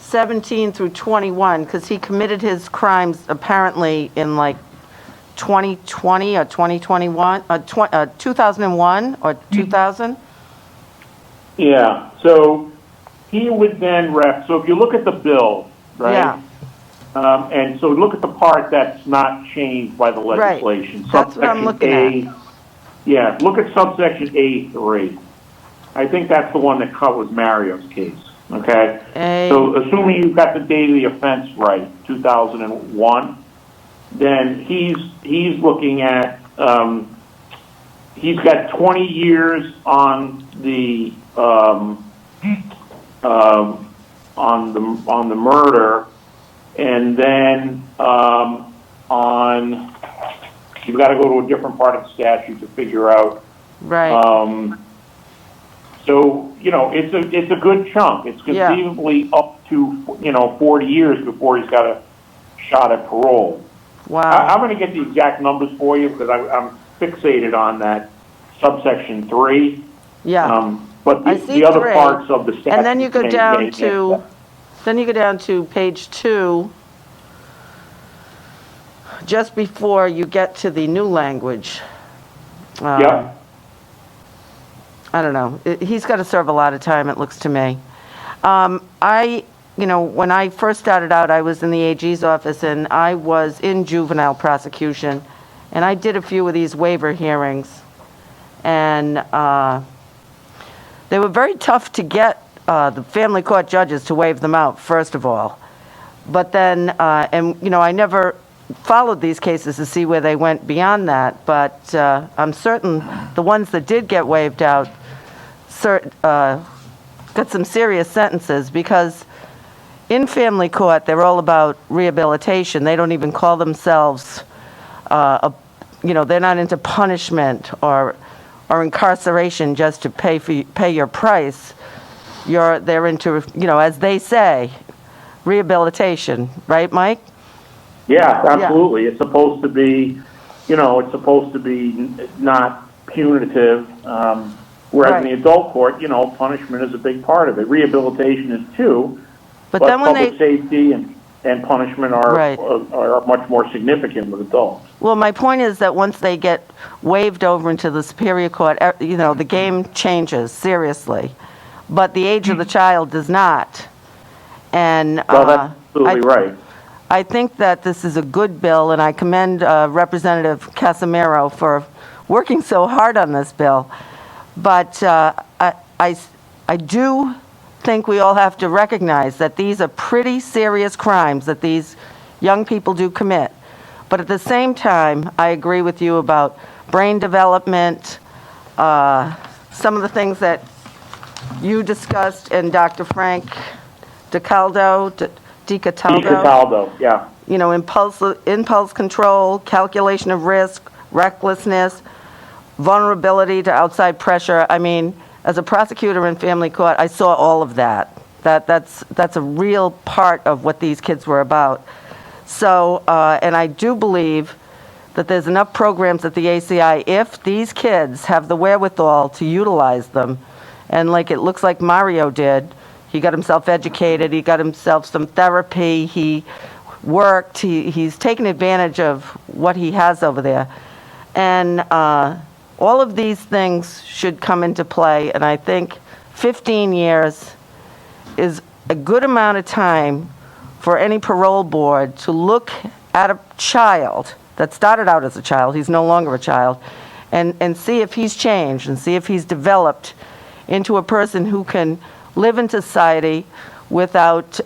17 through 21, because he committed his crimes apparently in like 2020 or 2021, 2001 or 2000. Yeah, so he would then so if you look at the bill, right? Yeah. And so look at the part that's not changed by the legislation. Right. That's what I'm looking at. Yeah, look at subsection A3. I think that's the one that covers Mario's case, okay? So assuming you've got the date of the offense right, 2001, then he's looking at, he's got 20 years on the murder, And then you've got to go to a different part of the statute to figure out. Right. So, it's a good chunk. It's conceivably up to, 40 years before he's got a shot at parole. Wow. I'm going to get the exact numbers for you because I'm fixated on that subsection 3. Yeah. But I see the other 3. parts of the statute. And then you go down to page 2, just before you get to the new language. Yeah. I don't know. He's got to serve a lot of time, it looks to me. When I first started out, I was in the AG's office, and I was in juvenile prosecution, and I did a few of these waiver hearings, and they were very tough to get the family court judges to waive them out, first of all. But then, I never followed these cases to see where they went beyond that, but I'm certain the ones that did get waived out got some serious sentences, because in family court, they're all about rehabilitation. They don't even call themselves, they're not into punishment or incarceration just to pay your price. They're into, as they say, rehabilitation, right, Mike? Yeah, absolutely. It's supposed to be, not punitive. Whereas in the adult court, punishment is a big part of it. Rehabilitation is too. But then when public safety and punishment are much more significant with adults. Well, my point is that once they get waived over into the Superior Court, the game changes seriously. But the age of the child does not. And well, that's absolutely right. I think that this is a good bill, and I commend Representative Casimiro for working so hard on this bill. But I do think we all have to recognize that these are pretty serious crimes that these young people do commit. But at the same time, I agree with you about brain development, some of the things that you discussed, and Dr. Frank DiCataldo, yeah. Impulse control, calculation of risk, recklessness, vulnerability to outside pressure. I mean, as a prosecutor in family court, I saw all of that. That's a real part of what these kids were about. So, and I do believe that there's enough programs at the ACI, if these kids have the wherewithal to utilize them, and like it looks like Mario did, he got himself educated, he got himself some therapy, he worked, he's taken advantage of what he has over there. And all of these things should come into play, and I think 15 years is a good amount of time for any parole board to look at a child that started out as a child, he's no longer a child, and see if he's changed and see if he's developed into a person who can live in society without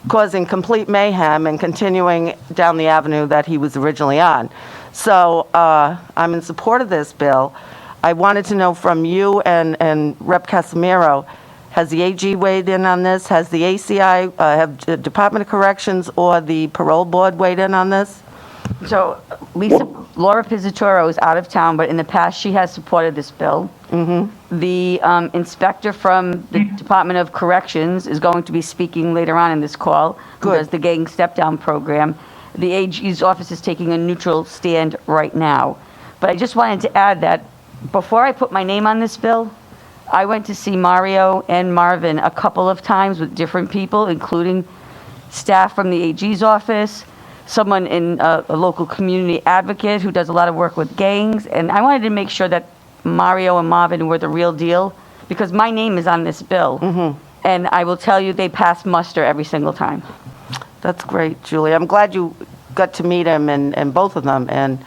causing complete mayhem and continuing down the avenue that he was originally on. So I'm in support of this bill. I wanted to know from you and Rep. Casimiro, has the AG weighed in on this? Has the ACI, have the Department of Corrections or the Parole Board weighed in on this? So Laura Pizzatoro is out of town, but in the past she has supported this bill. Mm-hmm. The inspector from the Department of Corrections is going to be speaking later on in this call. Who does the gang step-down program. The AG's office is taking a neutral stand right now. But I just wanted to add that before I put my name on this bill, I went to see Mario and Marvin a couple of times with different people, including staff from the AG's office, someone in a local community advocate who does a lot of work with gangs. And I wanted to make sure that Mario and Marvin were the real deal, because my name is on this bill. Mm-hmm. And I will tell you, they pass muster every single time. That's great, Julie. I'm glad you got to meet him and both of them. And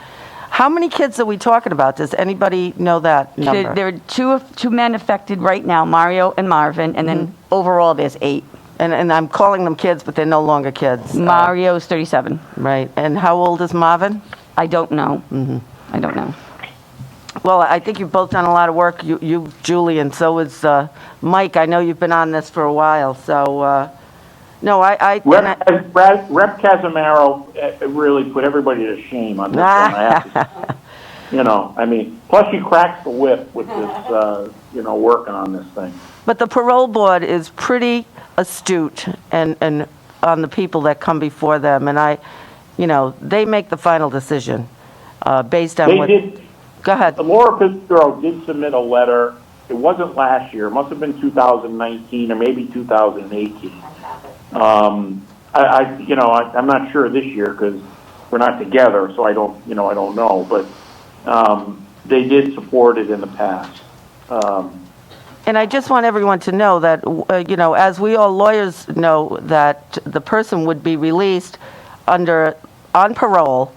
how many kids are we talking about? Does anybody know that number? There are two men affected right now, Mario and Marvin, and then overall there's 8. And I'm calling them kids, but they're no longer kids. Mario's 37. Right. And how old is Marvin? I don't know. Mm-hmm. I don't know. Well, I think you've both done a lot of work, you Julie, and so is Mike. I know you've been on this for a while, so No, and Rep Casimiro really put everybody to shame on this one. I have to, I mean, plus she cracks the whip with this, working on this thing. But the parole board is pretty astute and on the people that come before them, and they make the final decision based on what. Go ahead. Laura Fitzgerald did submit a letter. It wasn't last year. It must have been 2019 or maybe 2018. I'm not sure this year because we're not together, so I don't know. But they did support it in the past. And I just want everyone to know that, as we all lawyers know, that the person would be released on parole.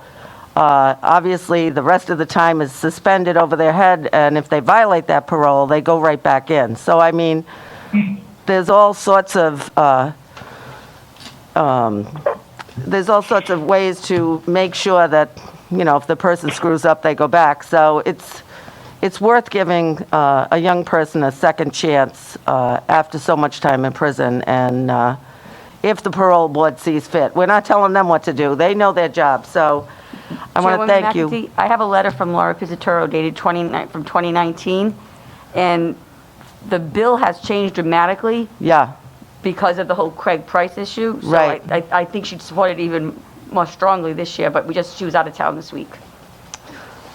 Obviously, the rest of the time is suspended over their head, and if they violate that parole, they go right back in. So, I mean, there's all sorts of ways to make sure that, if the person screws up, they go back. So it's worth giving a young person a second chance after so much time in prison, and if the parole board sees fit. We're not telling them what to do. They know their job. So I want to thank you. McEntee, I have a letter from Laura Pizzaturo dated from 2019, and the bill has changed dramatically. Yeah. Because of the whole Craig Price issue. So right. I think she'd support it even more strongly this year, but she was out of town this week.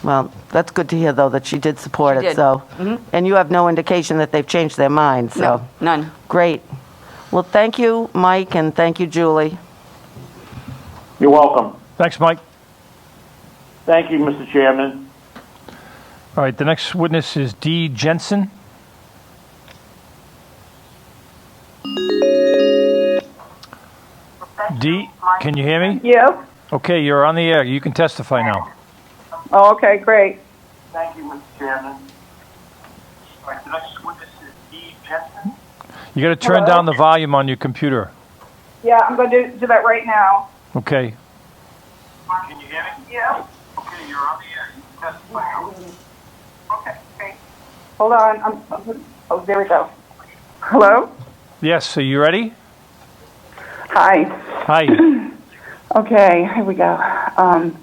Well, that's good to hear, though, that she did support She it. did. So, Mhm. And you have no indication that they've changed their mind. So. No, none. Great. Well, thank you, Mike, and thank you, Julie. You're welcome. Thanks, Mike. Thank you, Mr. Chairman. All right, the next witness is Dee Jensen. Dee, can you hear me? Yes. Okay, you're on the air. You can testify now. Oh, okay, great. Thank you, Mr. Chairman. All right, the next witness is Dee Jensen. You got to turn down the volume on your computer. Yeah, I'm going to do that right now. Okay. Can you hear me? Yeah. Okay, you're on the air. You can testify now. Okay, great. Hold on. Oh, there we go. Hello? Yes, so you ready? Hi. Hi. Okay, here we go. I'm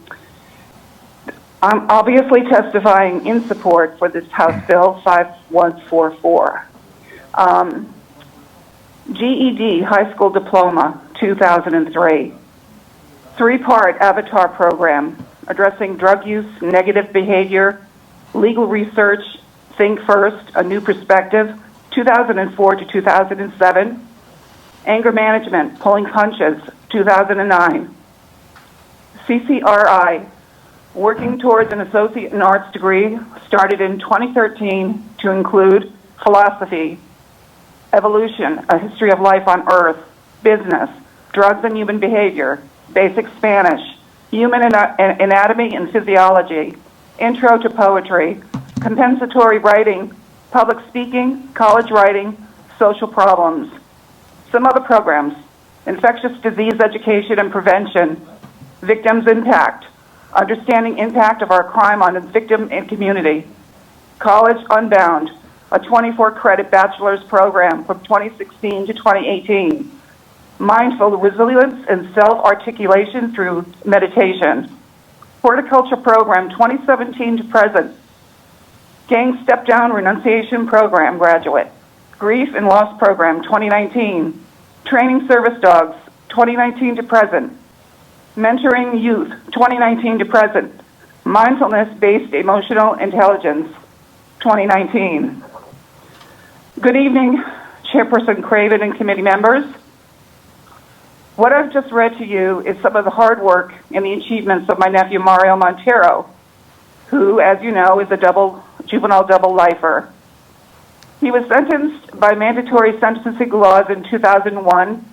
obviously testifying in support for this House Bill 5144. GED, high school diploma, 2003. Three-part Avatar program addressing drug use, negative behavior, legal research, Think First, A New Perspective, 2004 to 2007. Anger management, pulling punches, 2009. CCRI, working towards an associate in arts degree, started in 2013 to include philosophy, evolution, a history of life on Earth, business, drugs and human behavior, basic Spanish, human anatomy and physiology, intro to poetry, compensatory writing, public speaking, college writing, social problems. Some other programs: infectious disease education and prevention, victims impact, understanding impact of our crime on the victim and community, college unbound, a 24-credit bachelor's program from 2016 to 2018, mindful resilience and self-articulation through meditation, horticulture program 2017 to present, gang step-down renunciation program graduate, grief and loss program 2019, training service dogs 2019 to present, mentoring youth 2019 to present, mindfulness-based emotional intelligence 2019. Good evening, Chairperson Craven and committee members. What I've just read to you is some of the hard work and the achievements of my nephew Mario Montero, who, as you know, is a juvenile double lifer. He was sentenced by mandatory sentencing laws in 2001,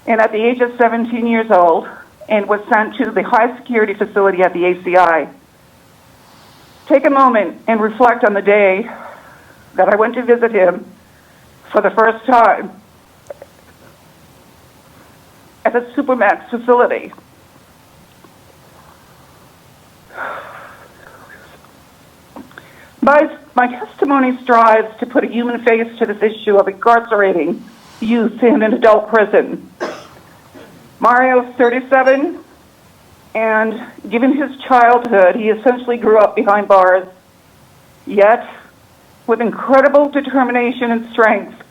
and at the age of 17 years old, and was sent to the high security facility at the ACI. Take a moment and reflect on the day that I went to visit him for the first time at the Supermax facility. My testimony strives to put a human face to this issue of incarcerating youth in an adult prison. Mario's 37, and given his childhood, he essentially grew up behind bars. Yet, with incredible determination and strength,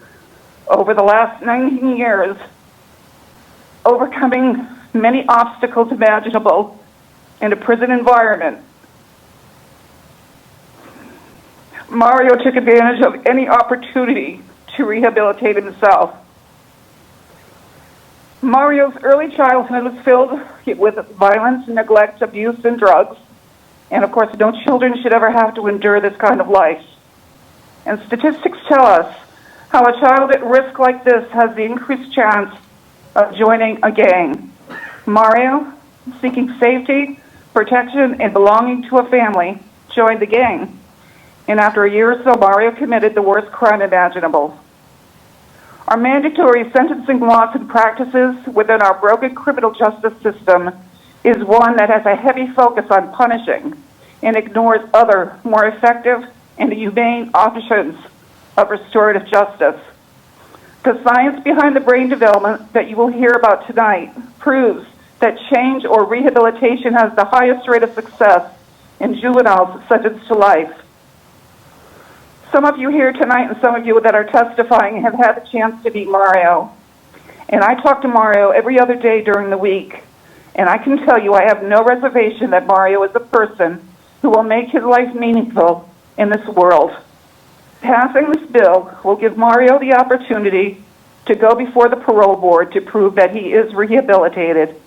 over the last 19 years, overcoming many obstacles imaginable in a prison environment, Mario took advantage of any opportunity to rehabilitate himself. Mario's early childhood was filled with violence, neglect, abuse, and drugs. And of course, no children should ever have to endure this kind of life. And statistics tell us how a child at risk like this has the increased chance of joining a gang. Mario, seeking safety, protection, and belonging to a family, joined the gang. And after a year or so, Mario committed the worst crime imaginable. Our mandatory sentencing laws and practices within our broken criminal justice system is one that has a heavy focus on punishing and ignores other, more effective and humane options of restorative justice. The science behind the brain development that you will hear about tonight proves that change or rehabilitation has the highest rate of success in juveniles sentenced to life. Some of you here tonight and some of you that are testifying have had the chance to meet Mario. And I talk to Mario every other day during the week. And I can tell you I have no reservation that Mario is a person who will make his life meaningful in this world. Passing this bill will give Mario the opportunity to go before the parole board to prove that he is rehabilitated.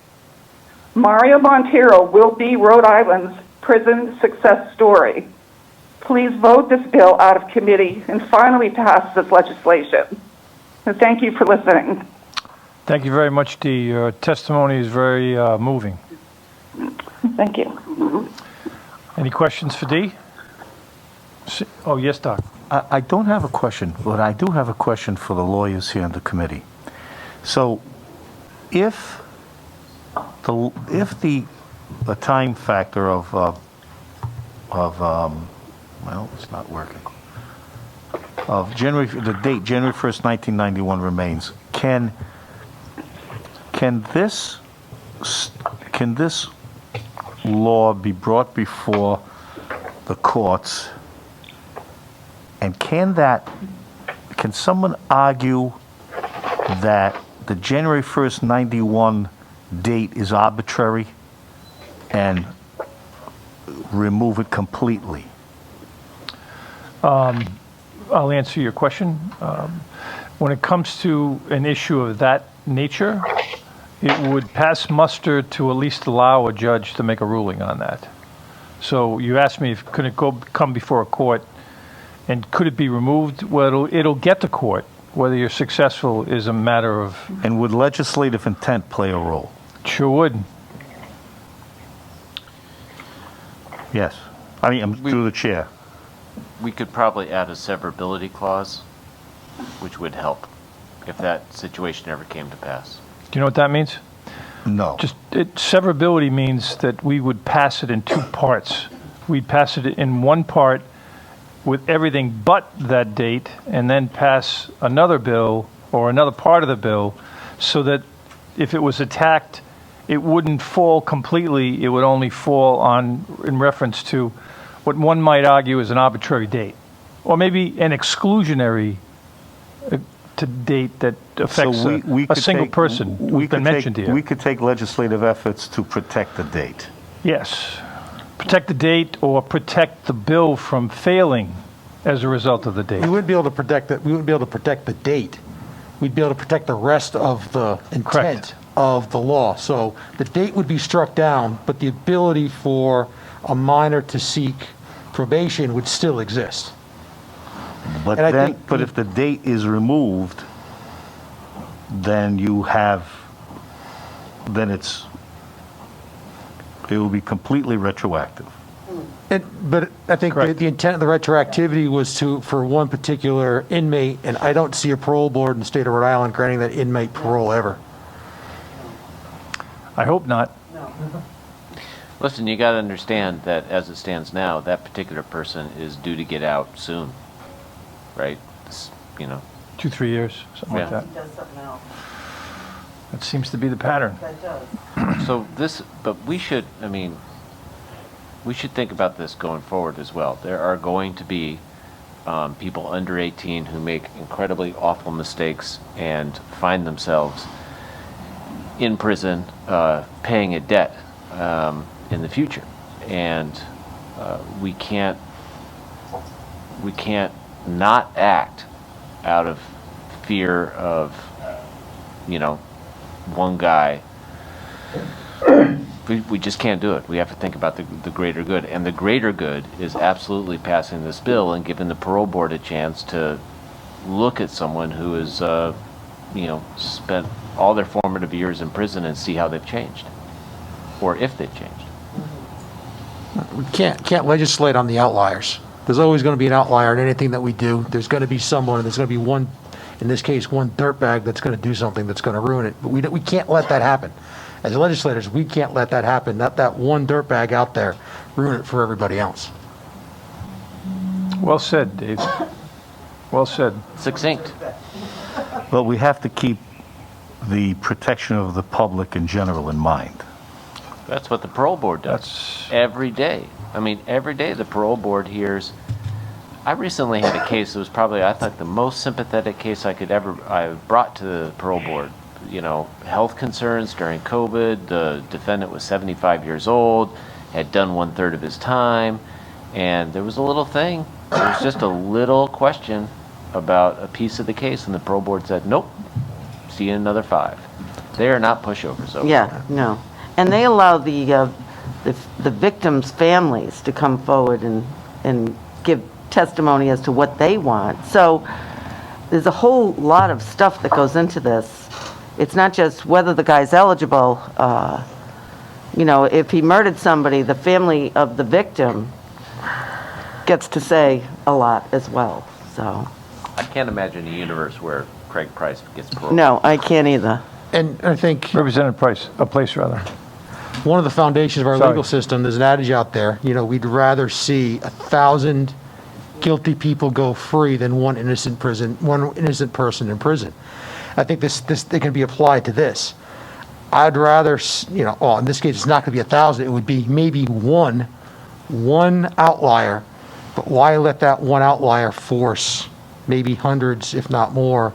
Mario Montero will be Rhode Island's prison success story. Please vote this bill out of committee and finally pass this legislation. And thank you for listening. Thank you very much, Dee. Your testimony is very moving. Thank you. Any questions for Dee? Oh, yes, Doc. I don't have a question, but I do have a question for the lawyers here in the committee. So, if the time factor of well, it's not working. Of the date January 1st, 1991 remains. Can this law be brought before the courts? And can someone argue that the January 1st, 91 date is arbitrary and remove it completely? I'll answer your question. When it comes to an issue of that nature, it would pass muster to at least allow a judge to make a ruling on that. So you asked me if could it come before a court, and could it be removed? Well, it'll get to court. Whether you're successful is a matter of... And would legislative intent play a role? Sure would. Yes. I mean, through the chair. We could probably add a severability clause, which would help if that situation ever came to pass. Do you know what that means? No. Severability means that we would pass it in two parts. We'd pass it in one part with everything but that date, and then pass another bill or another part of the bill so that if it was attacked, it wouldn't fall completely. It would only fall in reference to what one might argue is an arbitrary date, or maybe an exclusionary date that affects a single person who's been mentioned here. We could take legislative efforts to protect the date. Yes. Protect the date or protect the bill from failing as a result of the date. We wouldn't be able to protect it. We wouldn't be able to protect the date. We'd be able to protect the rest of the intent of the law. So the date would be struck down, but the ability for a minor to seek probation would still exist. But if the date is removed, then it will be completely retroactive. But I think the intent of the retroactivity was for one particular inmate, and I don't see a parole board in the state of Rhode Island granting that inmate parole ever. I hope not. No. Listen, you got to understand that as it stands now, that particular person is due to get out soon, right? 2-3 years, something like that. He does something else. That seems to be the pattern. So but we should think about this going forward as well. There are going to be people under 18 who make incredibly awful mistakes and find themselves in prison paying a debt in the future. And we can't not act out of fear of, one guy. We just can't do it. We have to think about the greater good. And the greater good is absolutely passing this bill and giving the parole board a chance to look at someone who has, spent all their formative years in prison and see how they've changed, or if they've changed. We can't legislate on the outliers. There's always going to be an outlier in anything that we do. There's going to be someone, there's going to be one, in this case, one dirtbag that's going to do something that's going to ruin it. But we can't let that happen. As legislators, we can't let that happen. Let that one dirtbag out there ruin it for everybody else. Well said, Dave. Well said. Succinct. But we have to keep the protection of the public in general in mind. That's what the parole board does every day. Every day the parole board hears. I recently had a case that was probably, I thought, the most sympathetic case I brought to the parole board. Health concerns during COVID. The defendant was 75 years old, had done 1/3 of his time, and there was a little thing. There was just a little question about a piece of the case, and the parole board said, nope, see you in another 5. They are not pushovers over Yeah, no. And they allow the victims' families to come forward and give testimony as to what they want. So there's a whole lot of stuff that goes into this. It's not just whether the guy's eligible. If he murdered somebody, the family of the victim gets to say a lot as well. So I can't imagine a universe where Craig Price gets parole. no, I can't either. And I think Representative Place. one of the foundations of our Sorry. legal system, there's an adage out there, we'd rather see 1,000 guilty people go free than one innocent person in prison. I think this they can be applied to this. I'd rather, in this case, it's not going to be 1,000. It would be maybe one outlier. But why let that one outlier force maybe hundreds, if not more,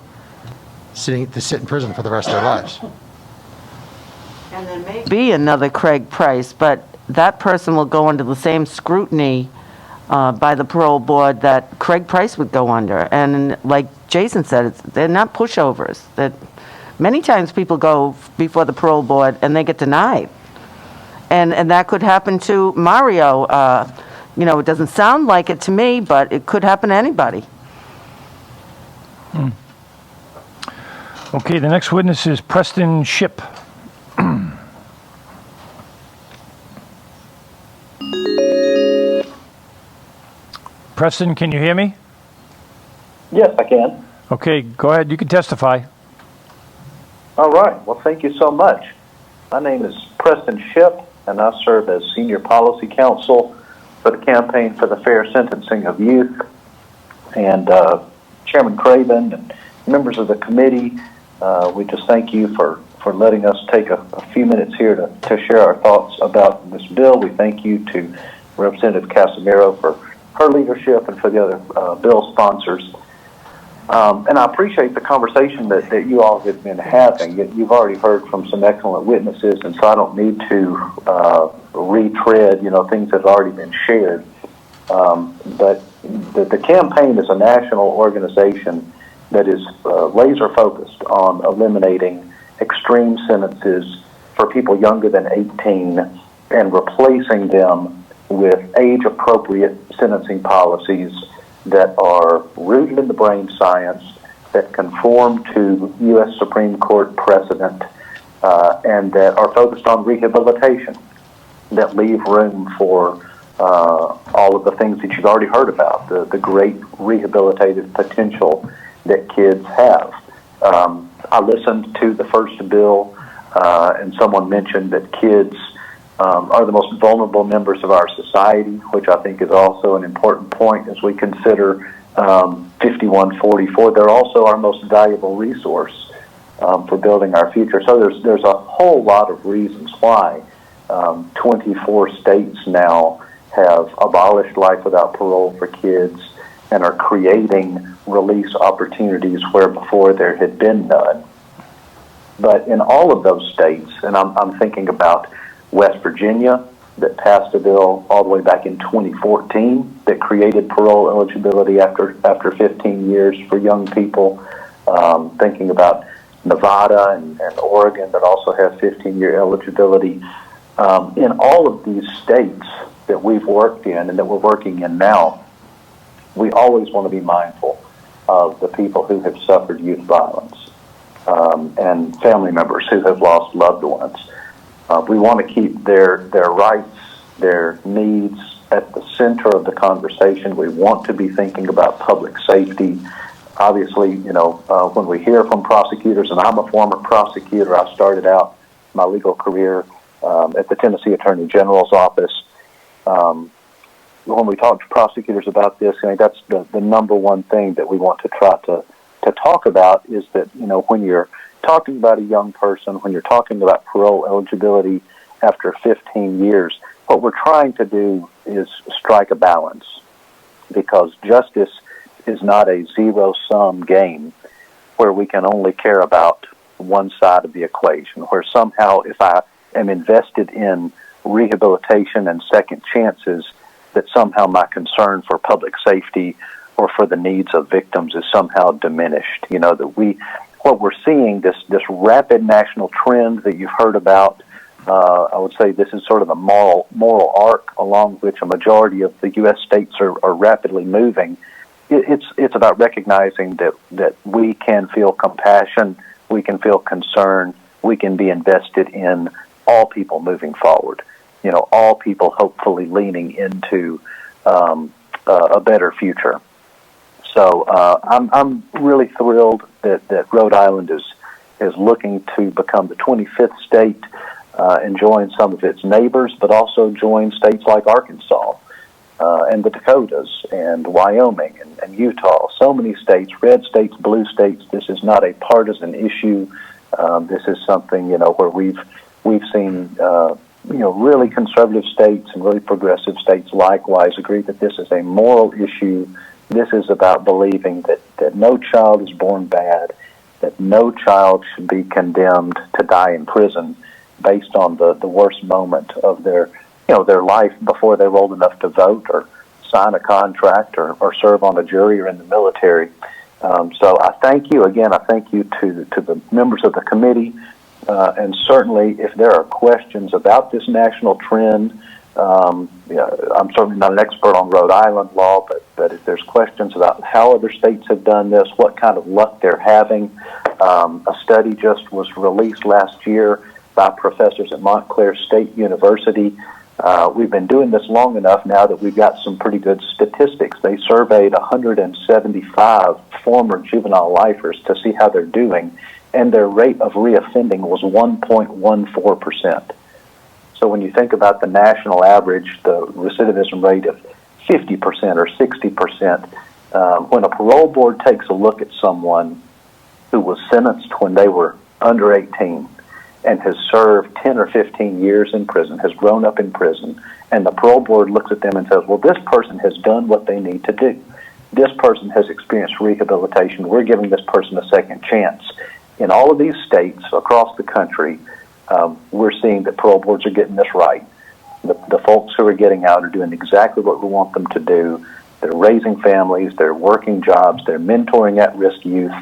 to sit in prison for the rest of their lives? And there may be another Craig Price, but that person will go under the same scrutiny by the parole board that Craig Price would go under. And like Jason said, they're not pushovers. That many times people go before the parole board and they get denied. And that could happen to Mario. It doesn't sound like it to me, but it could happen to anybody. Okay, the next witness is Preston Ship. Preston, can you hear me? Yes, I can. Okay, go ahead. You can testify. All right. Well, thank you so much. My name is Preston Ship, and I serve as Senior Policy Counsel for the Campaign for the Fair Sentencing of Youth. And Chairman Craven and members of the committee, we just thank you for letting us take a few minutes here to share our thoughts about this bill. We thank you to Representative Casimiro for her leadership and for the other bill sponsors. And I appreciate the conversation that you all have been having. You've already heard from some excellent witnesses, and so I don't need to retread, things that have already been shared. But the campaign is a national organization that is laser focused on eliminating extreme sentences for people younger than 18 and replacing them with age-appropriate sentencing policies that are rooted in the brain science, that conform to U.S. Supreme Court precedent, and that are focused on rehabilitation, that leave room for all of the things that you've already heard about, the great rehabilitative potential that kids have. I listened to the first bill, and someone mentioned that kids are the most vulnerable members of our society, which I think is also an important point as we consider 5144. They're also our most valuable resource. for building our future. So there's a whole lot of reasons why 24 states now have abolished life without parole for kids and are creating release opportunities where before there had been none. But in all of those states, and I'm thinking about West Virginia, that passed a bill all the way back in 2014 that created parole eligibility after 15 years for young people. Thinking about Nevada and Oregon that also have 15-year eligibility. In all of these states that we've worked in and that we're working in now, we always want to be mindful of the people who have suffered youth violence and family members who have lost loved ones. We want to keep their rights, their needs at the center of the conversation. We want to be thinking about public safety. Obviously, when we hear from prosecutors, and I'm a former prosecutor, I started out my legal career at the Tennessee Attorney General's office. When we talk to prosecutors about this, I think that's the number one thing that we want to try to talk about is that, when you're talking about a young person, when you're talking about parole eligibility after 15 years, what we're trying to do is strike a balance, because justice is not a zero-sum game where we can only care about one side of the equation, where somehow if I am invested in rehabilitation and second chances, that somehow my concern for public safety or for the needs of victims is somehow diminished. What we're seeing, this rapid national trend that you've heard about, I would say this is sort of the moral arc along which a majority of the U.S. states are rapidly moving. It's about recognizing that we can feel compassion, we can feel concern, we can be invested in all people moving forward. All people hopefully leaning into a better future. So I'm really thrilled that Rhode Island is looking to become the 25th state and join some of its neighbors, but also join states like Arkansas and the Dakotas and Wyoming and Utah. So many states, red states, blue states. This is not a partisan issue. This is something where we've seen really conservative states and really progressive states likewise agree that this is a moral issue. This is about believing that no child is born bad, that no child should be condemned to die in prison based on the worst moment of their life before they're old enough to vote or sign a contract or serve on a jury or in the military. So I thank you again. I thank you to the members of the committee, and certainly if there are questions about this national trend, I'm certainly not an expert on Rhode Island law, but if there's questions about how other states have done this, what kind of luck they're having, a study just was released last year by professors at Montclair State University. We've been doing this long enough now that we've got some pretty good statistics. They surveyed 175 former juvenile lifers to see how they're doing, and their rate of reoffending was 1.14%. So when you think about the national average, the recidivism rate of 50% or 60%, when a parole board takes a look at someone who was sentenced when they were under 18 and has served 10 or 15 years in prison, has grown up in prison, and the parole board looks at them and says, well, this person has done what they need to do. This person has experienced rehabilitation. We're giving this person a second chance. In all of these states across the country, we're seeing that parole boards are getting this right. The folks who are getting out are doing exactly what we want them to do. They're raising families, they're working jobs, they're mentoring at-risk youth.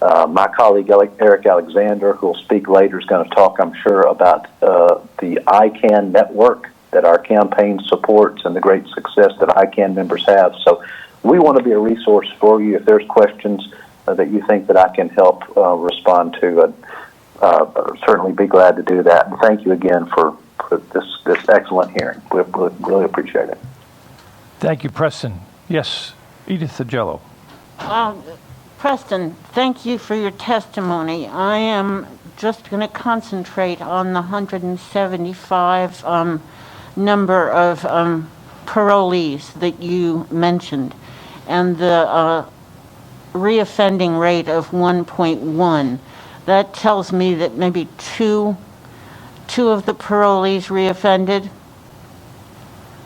My colleague Eric Alexander, who will speak later, is going to talk, I'm sure, about the ICANN network that our campaign supports and the great success that ICANN members have. So we want to be a resource for you. If there's questions that you think that I can help respond to, certainly be glad to do that. And thank you again for this excellent hearing. We really appreciate it. Thank you, Preston. Yes, Edith Agello. Preston, thank you for your testimony. I am just going to concentrate on the 175 number of parolees that you mentioned, and the reoffending rate of 1.1. that tells me that maybe two of the parolees reoffended.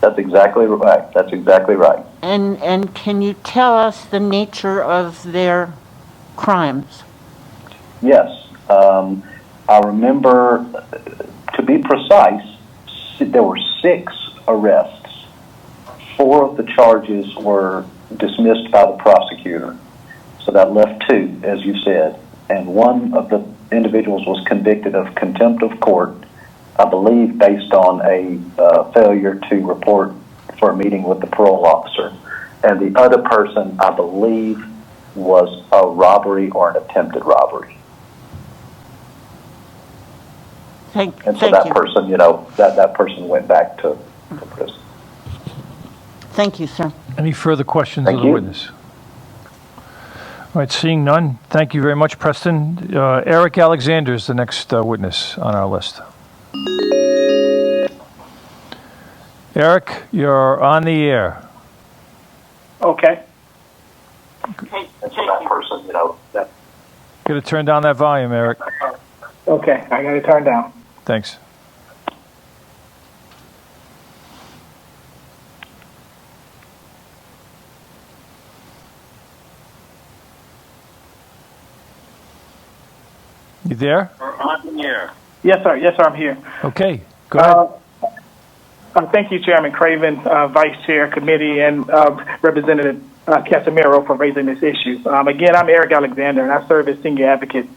That's exactly right. That's exactly right. And can you tell us the nature of their crimes? Yes. I remember, to be precise, there were 6 arrests. 4 of the charges were dismissed by the prosecutor. So that left 2, as you said. And one of the individuals was convicted of contempt of court, I believe based on a failure to report for a meeting with the parole officer. And the other person, I believe, was a robbery or an attempted robbery. And so that person, that person went back to prison. Thank you, sir. Any further questions of the witness? All right, seeing none, thank you very much, Preston. Eric Alexander is the next witness on our list. Eric, you're on the air. Okay. And so that person, that. Got to turn down that volume, Eric. Okay, I got to turn down. Thanks. You there? Yes, sir. Yes, sir. I'm here. Okay, go ahead. Thank you, Chairman Craven, Vice Chair, Committee, and Representative Casimiro for raising this issue. Again, I'm Eric Alexander, and I serve as Senior Advocate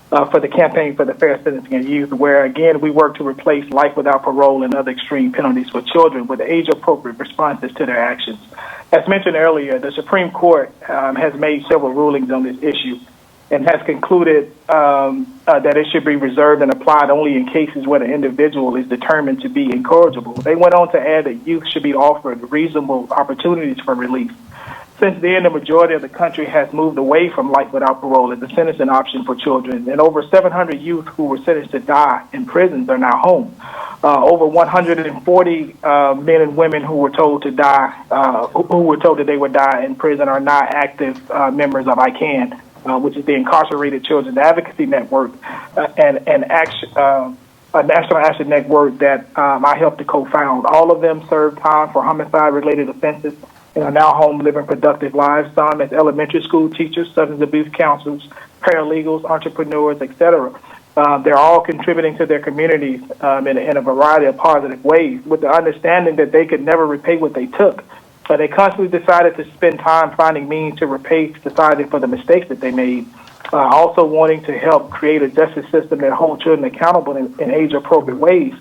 for the Campaign for the Fair Sentencing of Youth, where, again, we work to replace life without parole and other extreme penalties for children with age-appropriate responses to their actions. As mentioned earlier, the Supreme Court has made several rulings on this issue and has concluded that it should be reserved and applied only in cases where the individual is determined to be incorrigible. They went on to add that youth should be offered reasonable opportunities for relief. Since then, the majority of the country has moved away from life without parole as a sentencing option for children, and over 700 youth who were sentenced to die in prisons are now home. Over 140 men and women who were told to die, who were told that they would die in prison, are not active members of ICANN, which is the Incarcerated Children's Advocacy Network, and a national action network that I helped to co-found. All of them served time for homicide-related offenses and are now home living productive lives, some as elementary school teachers, substance abuse counselors, paralegals, entrepreneurs, etc. They're all contributing to their communities in a variety of positive ways, with the understanding that they could never repay what they took. They constantly decided to spend time finding means to repay society for the mistakes that they made, also wanting to help create a justice system that holds children accountable in age-appropriate ways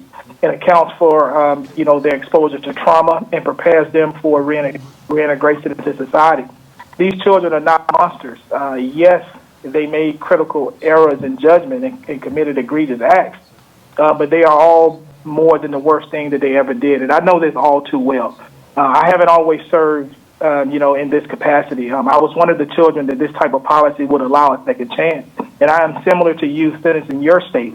and accounts for their exposure to trauma and prepares them for reintegration into society. These children are not monsters. Yes, they made critical errors in judgment and committed egregious acts, but they are all more than the worst thing that they ever did. And I know this all too well. I haven't always served, in this capacity. I was one of the children that this type of policy would allow a second chance. And I am similar to youth sentenced in your state.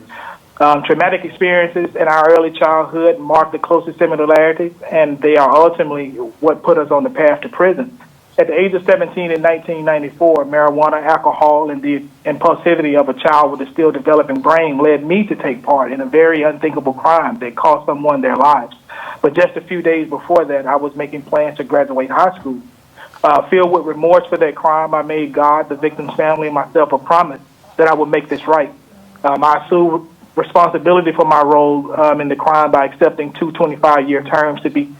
Traumatic experiences in our early childhood mark the closest similarities, and they are ultimately what put us on the path to prison. At the age of 17 in 1994, marijuana, alcohol, and the impulsivity of a child with a still developing brain led me to take part in a very unthinkable crime that cost someone their lives. But just a few days before that, I was making plans to graduate high school. Filled with remorse for that crime, I made God, the victim's family, and myself a promise that I would make this right. I assumed responsibility for my role in the crime by accepting 2 25-year terms to be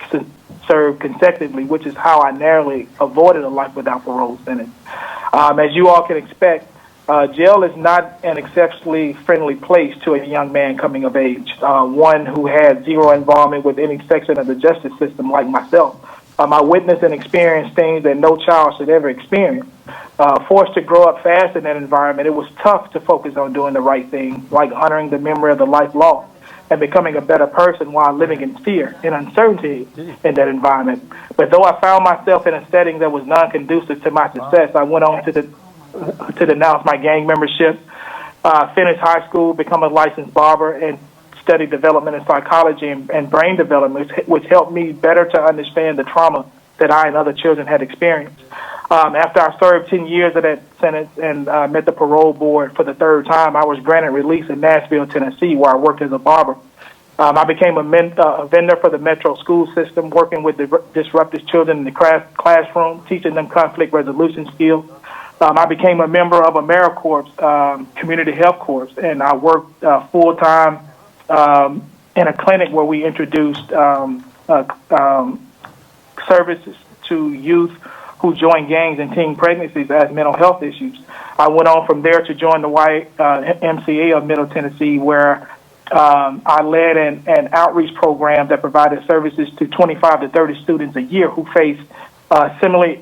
served consecutively, which is how I narrowly avoided a life without parole sentence. As you all can expect, jail is not an exceptionally friendly place to a young man coming of age, one who had zero involvement with any section of the justice system like myself. I witnessed and experienced things that no child should ever experience. Forced to grow up fast in that environment, it was tough to focus on doing the right thing, like honoring the memory of the life lost and becoming a better person while living in fear and uncertainty in that environment. But though I found myself in a setting that was non-conducive to my success, I went on to denounce my gang membership, finish high school, become a licensed barber, and study development in psychology and brain development, which helped me better to understand the trauma that I and other children had experienced. After I served 10 years of that sentence and met the parole board for the third time, I was granted release in Nashville, Tennessee, where I worked as a barber. I became a vendor for the Metro school system, working with the disrupted children in the classroom, teaching them conflict resolution skills. I became a member of AmeriCorps Community Health Corps, and I worked full-time in a clinic where we introduced services to youth who joined gangs and teen pregnancies as mental health issues. I went on from there to join the YMCA of Middle Tennessee, where I led an outreach program that provided services to 25 to 30 students a year who face similar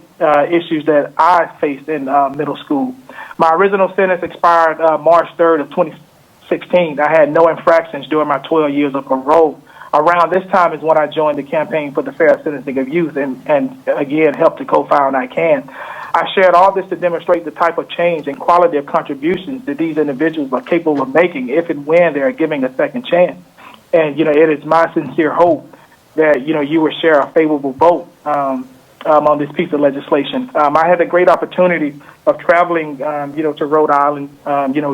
issues that I faced in middle school. My original sentence expired March 3rd of 2016. I had no infractions during my 12 years of parole. Around this time is when I joined the Campaign for the Fair Sentencing of Youth and again, helped to co-found I Can. I shared all this to demonstrate the type of change and quality of contributions that these individuals are capable of making if and when they are giving a second chance. And, it is my sincere hope that, you will share a favorable vote on this piece of legislation. I had the great opportunity of traveling, to Rhode Island,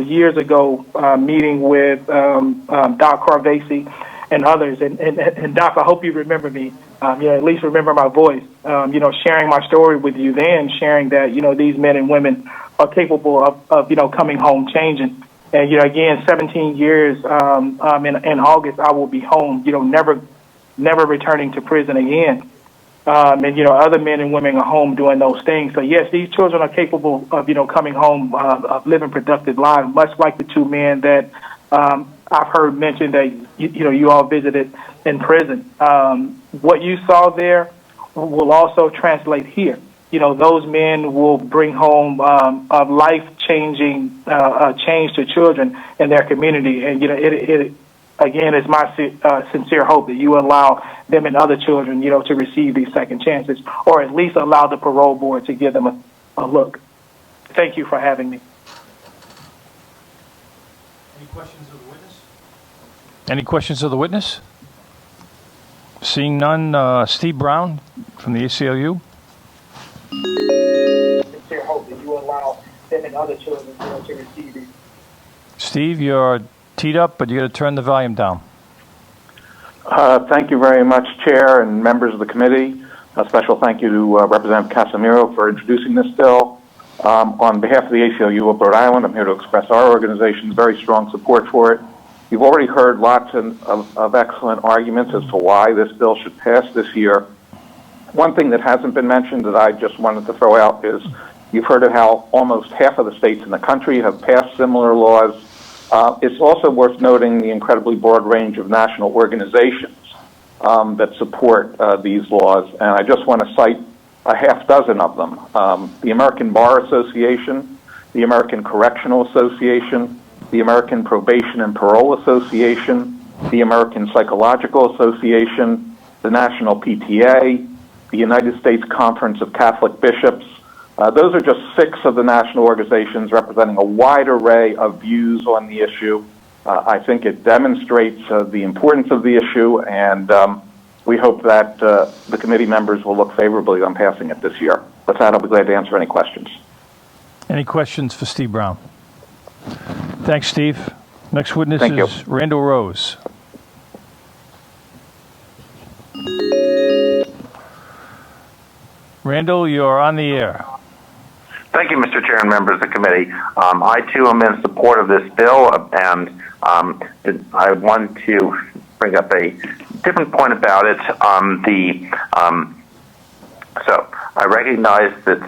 years ago, meeting with Doc Corvese and others. And Doc, I hope you remember me, at least remember my voice, sharing my story with you then, sharing that, these men and women are capable of coming home changing. And, again, 17 years in August, I will be home, never returning to prison again. And, other men and women are home doing those things. So, yes, these children are capable of, coming home, of living productive lives, much like the two men that I've heard mentioned that, you all visited in prison. What you saw there will also translate here. Those men will bring home a life-changing change to children in their community. And, again, it's my sincere hope that you allow them and other children, to receive these second chances, or at least allow the parole board to give them a look. Thank you for having me. Any questions of the witness? Any questions of the witness? Seeing none, Steve Brown from the ACLU. Sincere hope that you allow them and other children, to receive these. Steve, you're teed up, but you got to turn the volume down. Thank you very much, Chair and members of the committee. A special thank you to Representative Casimiro for introducing this bill. On behalf of the ACLU of Rhode Island, I'm here to express our organization's very strong support for it. You've already heard lots of excellent arguments as to why this bill should pass this year. One thing that hasn't been mentioned that I just wanted to throw out is you've heard of how almost half of the states in the country have passed similar laws. It's also worth noting the incredibly broad range of national organizations that support these laws, and I just want to cite a half dozen of them. The American Bar Association, the American Correctional Association, the American Probation and Parole Association, the American Psychological Association, the National PTA, the United States Conference of Catholic Bishops. Those are just 6 of the national organizations representing a wide array of views on the issue. I think it demonstrates the importance of the issue, and we hope that the committee members will look favorably on passing it this year. With that, I'll be glad to answer any questions. Any questions for Steve Brown? Thanks, Steve. Next witness Thank you. is Randall Rose. Randall, you're on the air. Thank you, Mr. Chair and members of the committee. I, too, am in support of this bill, and I want to bring up a different point about it. So I recognize that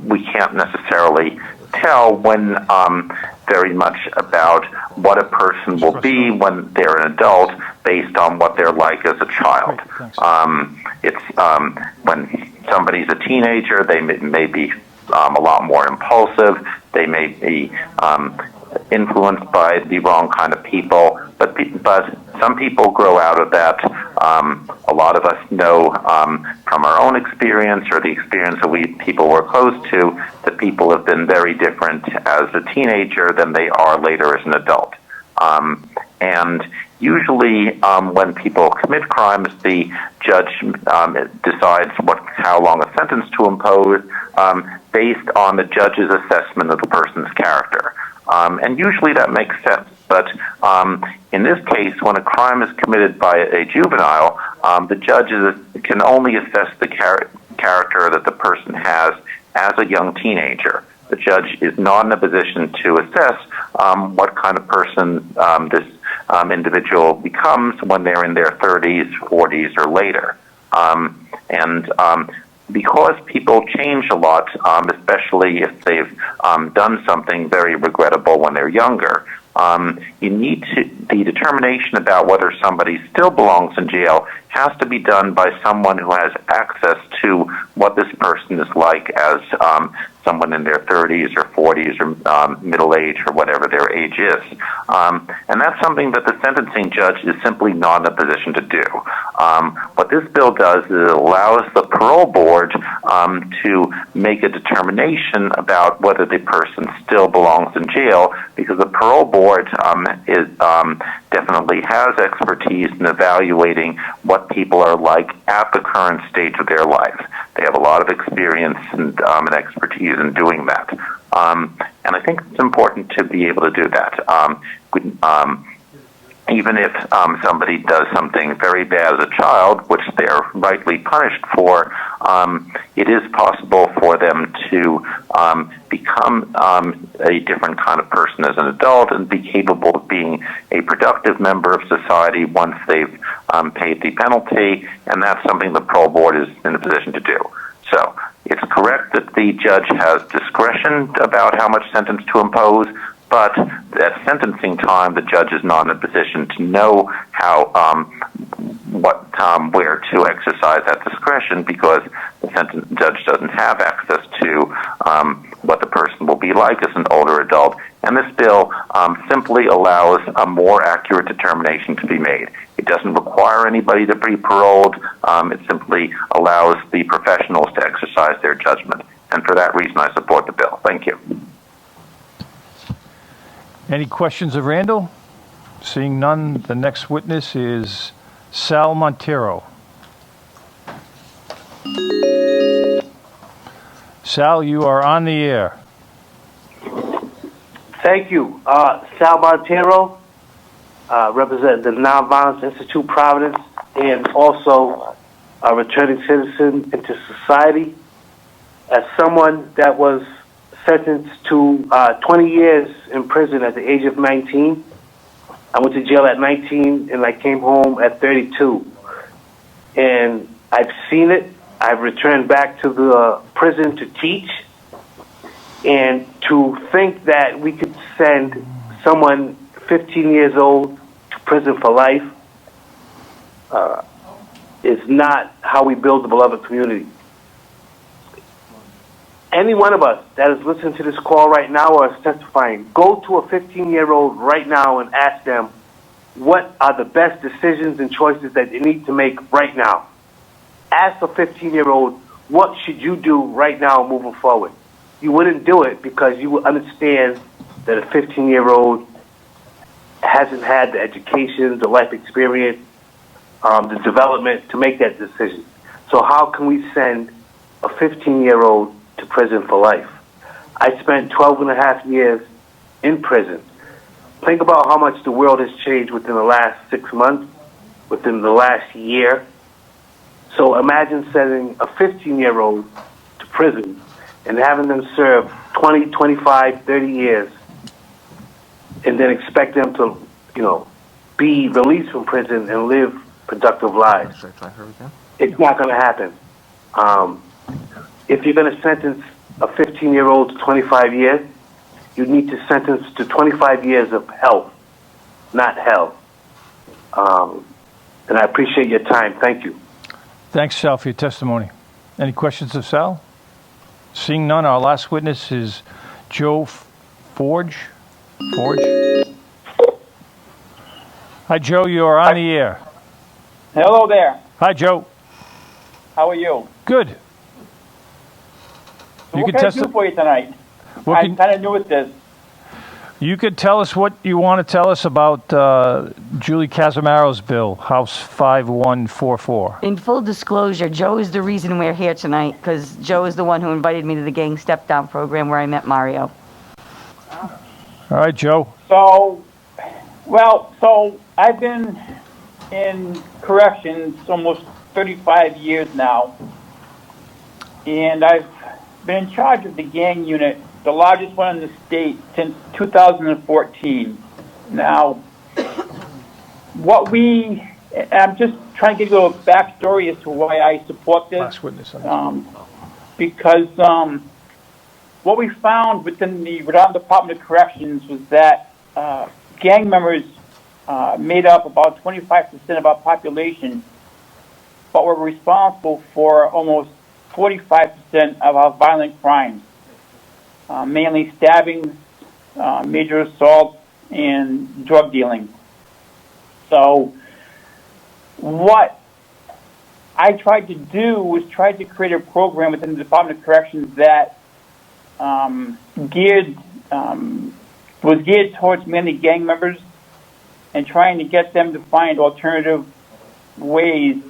we can't necessarily tell when very much about what a person will be when they're an adult based on what they're like as a child. When somebody's a teenager, they may be a lot more impulsive. They may be influenced by the wrong kind of people, but some people grow out of that. A lot of us know from our own experience or the experience that people were close to that people have been very different as a teenager than they are later as an adult. And Usually, when people commit crimes, the judge decides how long a sentence to impose based on the judge's assessment of the person's character. And usually that makes sense. But in this case, when a crime is committed by a juvenile, the judge can only assess the character that the person has as a young teenager. The judge is not in a position to assess what kind of person this individual becomes when they're in their 30s, 40s, or later. Because people change a lot, especially if they've done something very regrettable when they're younger, the determination about whether somebody still belongs in jail has to be done by someone who has access to what this person is like as someone in their 30s or 40s or middle age or whatever their age is. And that's something that the sentencing judge is simply not in a position to do. What this bill does is it allows the parole board to make a determination about whether the person still belongs in jail, because the parole board definitely has expertise in evaluating what people are like at the current stage of their life. They have a lot of experience and expertise in doing that. And I think it's important to be able to do that. Even if somebody does something very bad as a child, which they're rightly punished for, it is possible for them to become a different kind of person as an adult and be capable of being a productive member of society once they've paid the penalty, and that's something the parole board is in a position to do. So it's correct that the judge has discretion about how much sentence to impose, but at sentencing time, the judge is not in a position to know where to exercise that discretion, because the judge doesn't have access to what the person will be like as an older adult. And this bill simply allows a more accurate determination to be made. It doesn't require anybody to be paroled. It simply allows the professionals to exercise their judgment. And for that reason, I support the bill. Thank you. Any questions of Randall? Seeing none, the next witness is Sal Montero. Sal, you are on the air. Thank you. Sal Montero, representing the Nonviolence Institute Providence, and also a returning citizen into society. As someone that was sentenced to 20 years in prison at the age of 19. I went to jail at 19 and I came home at 32. And I've seen it. I've returned back to the prison to teach. And to think that we could send someone 15 years old to prison for life is not how we build the beloved community. Any one of us that is listening to this call right now or is testifying, go to a 15-year-old right now and ask them what are the best decisions and choices that they need to make right now. Ask a 15-year-old, what should you do right now moving forward? You wouldn't do it because you would understand that a 15-year-old hasn't had the education, the life experience, the development to make that decision. So how can we send a 15-year-old to prison for life? I spent 12 and a half years in prison. Think about how much the world has changed within the last 6 months, within the last year. So imagine sending a 15-year-old to prison and having them serve 20, 25, 30 years and then expect them to, be released from prison and live productive lives. It's not going to happen. If you're going to sentence a 15-year-old to 25 years, you need to sentence to 25 years of health, not hell. And I appreciate your time. Thank you. Thanks, Sal, for your testimony. Any questions of Sal? Seeing none, our last witness is Joe Forge. Hi, Joe. You are on the air. Hello there. Hi, Joe. How are you? Good. So what can I do for you tonight? I'm kind of new at this. You could tell us what you want to tell us about Julie Casimiro's bill, House 5144. In full disclosure, Joe is the reason we're here tonight, because Joe is the one who invited me to the gang step-down program where I met Mario. All right, Joe. So I've been in corrections almost 35 years now, and I've been in charge of the gang unit, the largest one in the state, since 2014. Now, I'm just trying to give you a backstory as to why I support this. Last witness. Because what we found within the Rhode Island Department of Corrections was that gang members made up about 25% of our population, but were responsible for almost 45% of our violent crimes, mainly stabbings, major assaults, and drug dealing. So what I tried to do was try to create a program within the Department of Corrections that was geared towards mainly gang members and trying to get them to find alternative ways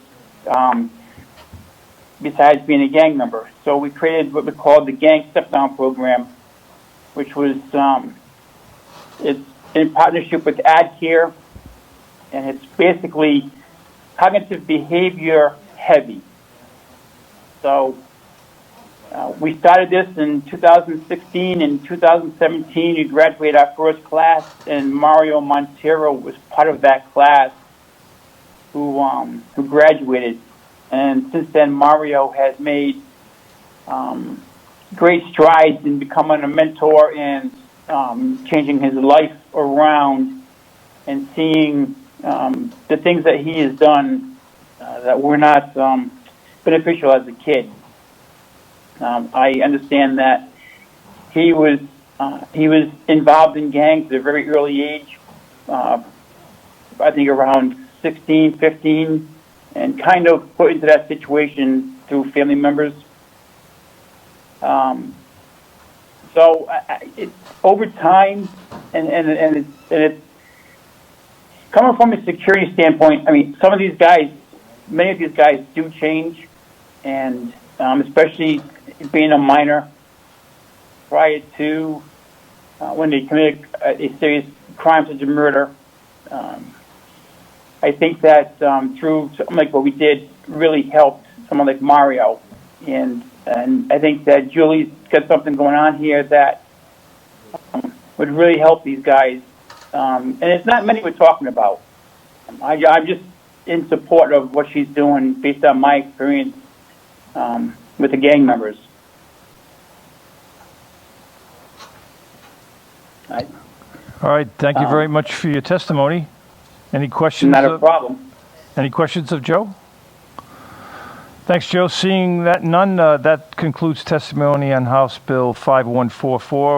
besides being a gang member. So we created what we called the Gang Step-Down Program, which was it's in partnership with AdCare, and it's basically cognitive behavior heavy. So we started this in 2016. In 2017, we graduated our first class, and Mario Montero was part of that class who graduated. And since then, Mario has made great strides in becoming a mentor and changing his life around and seeing the things that he has done that were not beneficial as a kid. I understand that he was involved in gangs at a very early age, I think around 16, 15, and kind of put into that situation through family members. So it's over time, and it's coming from a security standpoint. I mean, some of these guys, many of these guys do change, and especially being a minor prior to when they commit a serious crime such as murder. I think that through something like what we did really helped someone like Mario, and I think that Julie's got something going on here that would really help these guys, and it's not many we're talking about. I'm just in support of what she's doing based on my experience with the gang members. All right, thank you very much for your testimony. Any questions? Not a problem. Any questions of Joe? Thanks, Joe. Seeing that none, that concludes testimony on House Bill 5144.